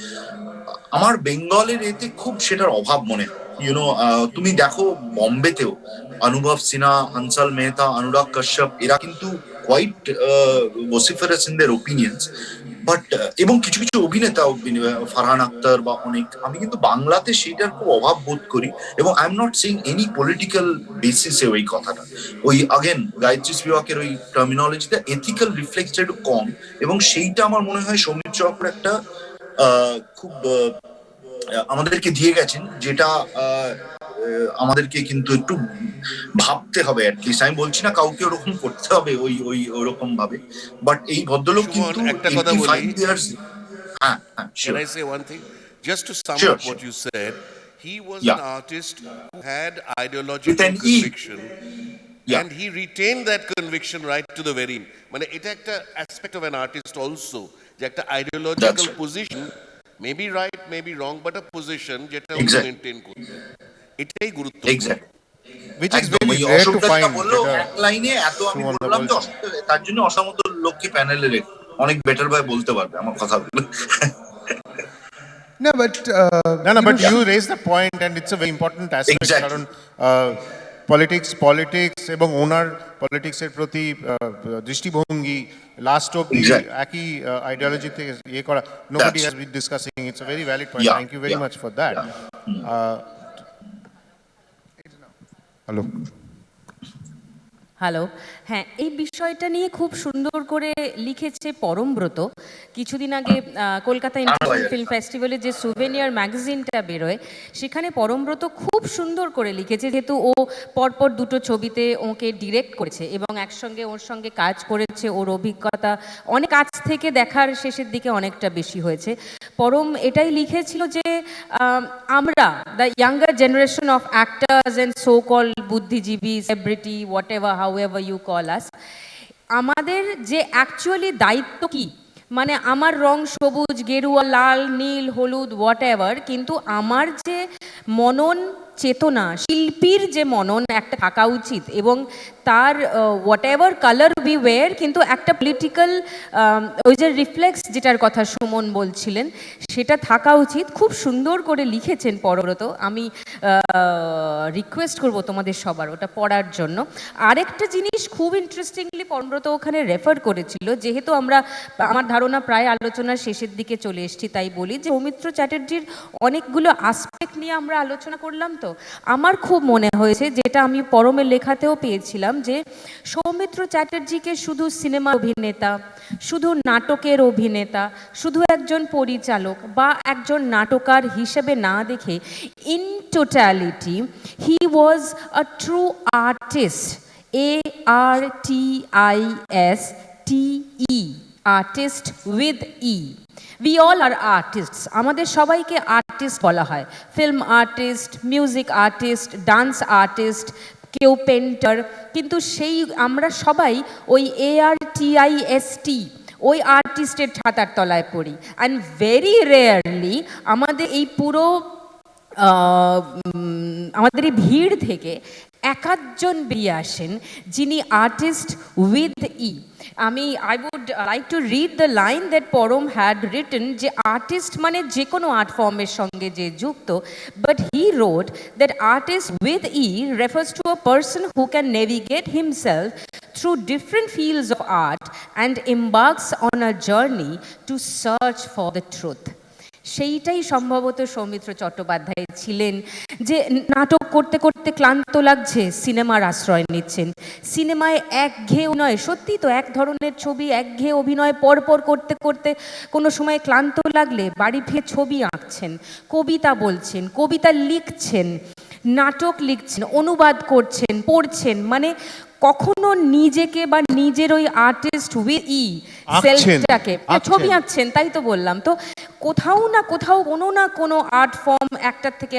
আমার বেঙ্গলের এতে খুব সেটার অভাব মনে হয়। তুমি দেখো বম্বেতেও অনুভব সিনহা, হংসাল মেহতা, অনুরাগ কাশ্যপ, এরা কিন্তু quite vociferous in their opinions, but এবং কিছু কিছু অভিনেতা, ফারহান আক্তার বা অনেক, আমি কিন্তু বাংলাতে সেটার খুব অভাব বোধ করি। এবং I am not saying any political বেসিসে ওই কথাটা, ওই আগেন গায়ত্রী স্পিভাকের ওই টার্মিনোলজিতে এথিক্যাল রিফ্লেক্সটা একটু কম, এবং সেইটা আমার মনে হয় সৌমিত্র বাবুর একটা খুব আমাদেরকে দিয়ে গেছেন, যেটা আমাদেরকে কিন্তু একটু ভাবতে হবে। অ্যাটলিস্ট আমি বলছি না কাউকে ওরকম করতে হবে ওরকম ভাবে, বাট এই ভদ্রলোক কিন্তু একটা কথা বলি। 85 years। হ্যাঁ, Can I say one thing? Just to sum Sure, up what you said, he was Yeah. an artist who had With ideological an E. conviction, Yeah. and he retained that conviction right to the very end. মানে এটা একটা aspect of an artist also, যে একটা ideological That's right. position, maybe right, maybe wrong, but a position যেটা Exactly. Maintain করতে, এটাই গুরুত্বপূর্ণ। Exact, which is একদম। very ওই rare to Ashok da find, বললো যেটা এক লাইনে এত, আমি সুমনদা বললাম যে বলছেন। তার জন্য অসামত লোককে প্যানেলে রেখে অনেক বেটার ভাবে বলতে পারবে আমার কথাগুলো। No, but No, but know, you raise the point and it's a very important aspect, Exactly. কারণ পলিটিক্স এবং ওনার পলিটিক্সের প্রতি দৃষ্টিভঙ্গি লাস্ট অব্দি Exactly. একই আইডিওলজিতে ইয়ে করা, nobody That's- has been discussing. It's a very valid point. Yeah, Thank you very yeah, much for that. Hello. Hello, হ্যাঁ, এই বিষয়টা নিয়ে খুব সুন্দর করে লিখেছে পরমব্রত। কিছুদিন আগে কলকাতা ইন্টারন্যাশনাল ফিল্ম ফেস্টিভ্যালে যে সুভেনিয়ার ম্যাগাজিনটা বেরোয়, সেখানে পরমব্রত খুব সুন্দর করে লিখেছে, যেহেতু ও পরপর দুটো ছবিতে ওকে ডিরেক্ট করেছে এবং একসঙ্গে ওর সঙ্গে কাজ করেছে, ওর অভিজ্ঞতা অনেক কাছ থেকে দেখার শেষের দিকে অনেকটা বেশি হয়েছে। পরম এটাই লিখেছিল যে আমরা, the younger generation of actors and so called বুদ্ধিজীবী, celebrity, whatever, however you call us, আমাদের যে অ্যাকচুয়ালি দায়িত্ব কি, মানে আমার রং সবুজ, গেরুয়া, লাল, নীল, হলুদ, হোয়াট এভার, কিন্তু আমার যে মনন চেতনা, শিল্পীর যে মনন একটা থাকা উচিত, এবং তার হোয়াট এভার কালার উই ওয়ের, কিন্তু একটা পলিটিক্যাল ওই যে রিফ্লেক্স যেটার কথা সুমন বলছিলেন সেটা থাকা উচিত। খুব সুন্দর করে লিখেছেন পরব্রত, আমি রিকোয়েস্ট করব তোমাদের সবার ওটা পড়ার জন্য। আরেকটা জিনিস খুব ইন্টারেস্টিংলি পরব্রত ওখানে রেফার করেছিল, যেহেতু আমার ধারণা প্রায় আলোচনার শেষের দিকে চলে এসেছি, তাই বলি যে সৌমিত্র চ্যাটার্জির অনেকগুলো আসপেক্ট নিয়ে আমরা আলোচনা করলাম। তো আমার খুব মনে হয়েছে, যেটা আমি পরমের লেখাতেও পেয়েছিলাম, যে সৌমিত্র চ্যাটার্জিকে শুধু সিনেমা অভিনেতা, শুধু নাটকের অভিনেতা, শুধু একজন পরিচালক বা একজন নাটকার হিসেবে না দেখে, in totality he was a true artist, ARTISTE, artist with e. We all are artists, আমাদের সবাইকে আর্টিস্ট বলা হয়, film artist, music artist, dance artist, কেউ পেন্টার, কিন্তু সেই আমরা সবাই ওই ARTIST ওই আর্টিস্টের ছাতার তলায় পড়ি। অ্যান্ড ভেরি রেয়ারলি আমাদের এই পুরো আমাদের এই ভিড় থেকে একাধজন বেরিয়ে আসেন যিনি artist with E. I would like to read the line that Porom had written, যে আর্টিস্ট মানে যে কোনো আর্ট ফর্মের সঙ্গে যে যুক্ত, but he wrote that artist with E refers to a person who can navigate himself through different fields of art and embarks on a journey to search for the truth. সেইটাই সম্ভবত সৌমিত্র চট্টোপাধ্যায় ছিলেন, যে নাটক করতে করতে ক্লান্ত লাগছে, সিনেমার আশ্রয় নিচ্ছেন। সিনেমায় একঘেয়ে অভিনয়, সত্যি তো এক ধরনের ছবি, একঘেয়ে অভিনয় পরপর করতে করতে কোনো সময় ক্লান্ত লাগলে বাড়ি ফিরে ছবি আঁকছেন, কবিতা বলছেন, কবিতা লিখছেন, নাটক লিখছেন, অনুবাদ করছেন, পড়ছেন, মানে কখনো নিজেকে বা নিজের ওই আর্টিস্ট উইথ ই সেলফটাকে ছবি আঁকছেন, তাই তো বললাম। তো কোথাও না কোথাও কোনো না কোনো আর্ট ফর্ম একটার থেকে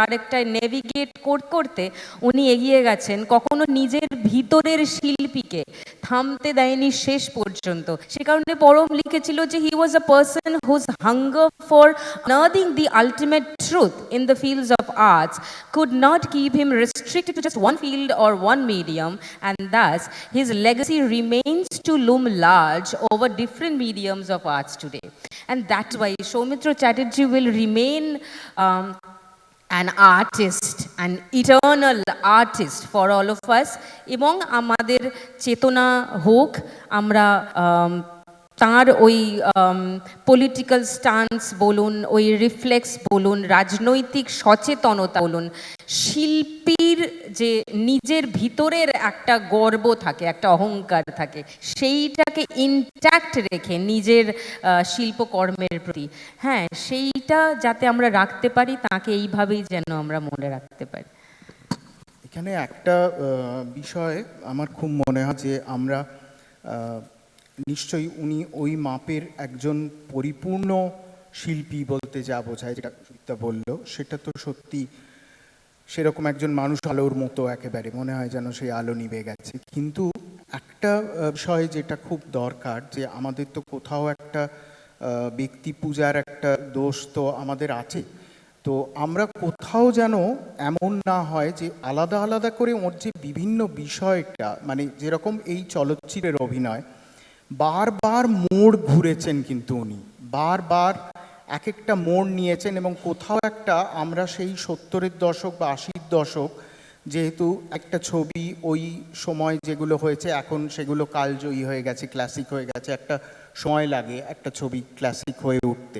আরেকটায় নেভিগেট করতে উনি এগিয়ে গেছেন। কখনো নিজের ভিতরের শিল্পীকে থামতে দেয়নি শেষ পর্যন্ত। সে কারণে পরম লিখেছিল যে he was a person whose hunger for unearthing the ultimate truth in the fields of arts could not keep him restricted to just one field or one medium, and thus his legacy remains to loom large over different mediums of arts today. And that's why Soumitra Chatterjee will remain an artist, an eternal artist for all of us. এবং আমাদের চেতনা হোক, আমরা তাঁর ওই political stance বলুন, ওই reflex বলুন, রাজনৈতিক সচেতনতা বলুন, শিল্পীর যে নিজের ভিতরের একটা গর্ব থাকে, একটা অহংকার থাকে, সেইটাকে ইনট্যাক্ট রেখে নিজের শিল্পকর্মের প্রতি, হ্যাঁ, সেইটা যাতে আমরা রাখতে পারি, তাকে এইভাবেই যেন আমরা মনে রাখতে পারি। এখানে একটা বিষয় আমার খুব মনে হয় যে আমরা নিশ্চয়ই উনি ওই মাপের একজন পরিপূর্ণ শিল্পী বলতে যা বোঝায়, যেটা সুচিত্রা বলল, সেটা তো সত্যি সেরকম একজন মানুষ আলোর মতো, একেবারে মনে হয় যেন সেই আলো নিভে গেছে। কিন্তু একটা বিষয় যেটা খুব দরকার, যে আমাদের তো কোথাও একটা ব্যক্তি পূজার একটা দোষ তো আমাদের আছে। তো আমরা কোথাও যেন এমন না হয় যে আলাদা আলাদা করে ওর যে বিভিন্ন বিষয়টা, মানে যেরকম এই চলচ্চিত্রের অভিনয় বারবার মোড় ঘুরেছেন, কিন্তু উনি বারবার এক একটা মোড় নিয়েছেন, এবং কোথাও একটা আমরা সেই 70-এর দশক বা 80-র দশক, যেহেতু একটা ছবি ওই সময় যেগুলো হয়েছে এখন সেগুলো কালজয়ী হয়ে গেছে, ক্লাসিক হয়ে গেছে, একটা সময় লাগে একটা ছবি ক্লাসিক হয়ে উঠতে,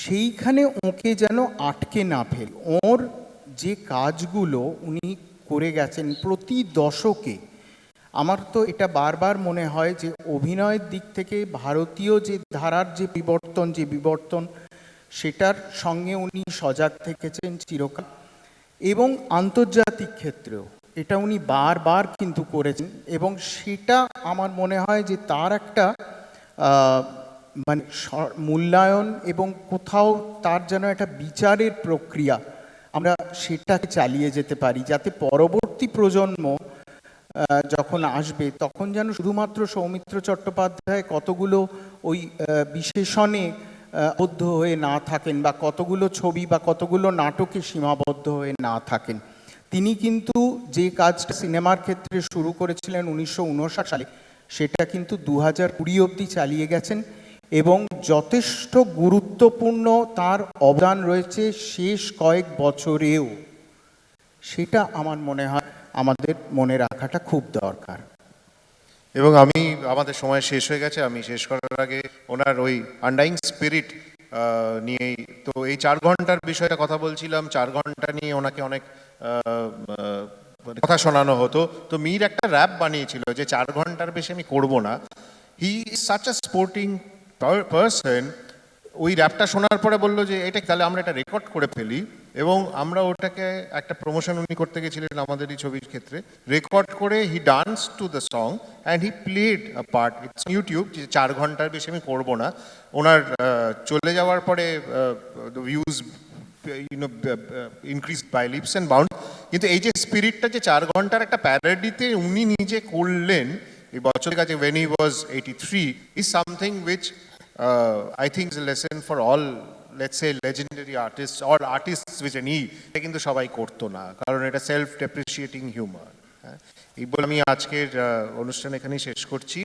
সেইখানে ওকে যেন আটকে না ফেলে। ওর যে কাজগুলো উনি করে গেছেন প্রতি দশকে, আমার তো এটা বারবার মনে হয় যে অভিনয়ের দিক থেকে ভারতীয় যে ধারার যে বিবর্তন সেটার সঙ্গে উনি সজাগ থেকেছেন চিরকাল, এবং আন্তর্জাতিক ক্ষেত্রেও এটা উনি বারবার কিন্তু করেছেন, এবং সেটা আমার মনে হয় যে তার একটা মানে মূল্যায়ন এবং কোথাও তার যেন একটা বিচারের প্রক্রিয়া, আমরা সেটাকে চালিয়ে যেতে পারি, যাতে পরবর্তী প্রজন্ম যখন আসবে তখন যেন শুধুমাত্র সৌমিত্র চট্টোপাধ্যায় কতগুলো ওই বিশেষণে আবদ্ধ হয়ে না থাকেন, বা কতগুলো ছবি বা কতগুলো নাটকে সীমাবদ্ধ হয়ে না থাকেন। তিনি কিন্তু যে কাজটা সিনেমার ক্ষেত্রে শুরু করেছিলেন 1959 সালে, সেটা কিন্তু 2020 অবধি চালিয়ে গেছেন এবং যথেষ্ট গুরুত্বপূর্ণ তার অবদান রয়েছে শেষ কয়েক বছরেও। সেটা আমার মনে হয় আমাদের মনে রাখাটা খুব দরকার। এবং আমাদের সময় শেষ হয়ে গেছে, আমি শেষ করার আগে ওনার ওই আনডাইং স্পিরিট নিয়েই তো এই 4 ঘন্টার বিষয়টা কথা বলছিলাম। 4 ঘন্টা নিয়ে ওনাকে অনেক কথা শোনানো হতো। তো মীর একটা র্যাপ বানিয়েছিল যে 4 ঘন্টার বেশি আমি করব না। He is such a sporting person. ওই র্যাপটা শোনার পরে বললো যে এটা তাহলে আমরা এটা রেকর্ড করে ফেলি, এবং আমরা ওটাকে একটা প্রমোশন উনি করতে গেছিলেন আমাদের এই ছবির ক্ষেত্রে, রেকর্ড করে he dance to the song and he played a part. It's YouTube, যে 4 ঘন্টার বেশি আমি করব না। ওনার চলে যাওয়ার পরে the views increase by leaps and bound. কিন্তু এই যে স্পিরিটটা যে 4 ঘন্টার একটা প্যারোডিতে উনি নিজে করলেন এই বছরের কাছে, when he was 83, is something which I think is a lesson for all, let's say, legendary artists or artists with an E. এটা কিন্তু সবাই করতো না, কারণ এটা সেলফ ডেপ্রিসিয়েটিং হিউমার। এই বলে আমি আজকের অনুষ্ঠান এখানেই শেষ করছি।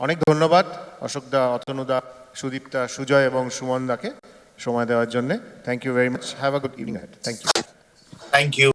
অনেক ধন্যবাদ অশোকদা, অতনুদা, সুদীপ্তা, সুজয় এবং সুমন দাকে সময় দেওয়ার জন্য। Thank you very much. Have a good evening. Thank you. Thank you.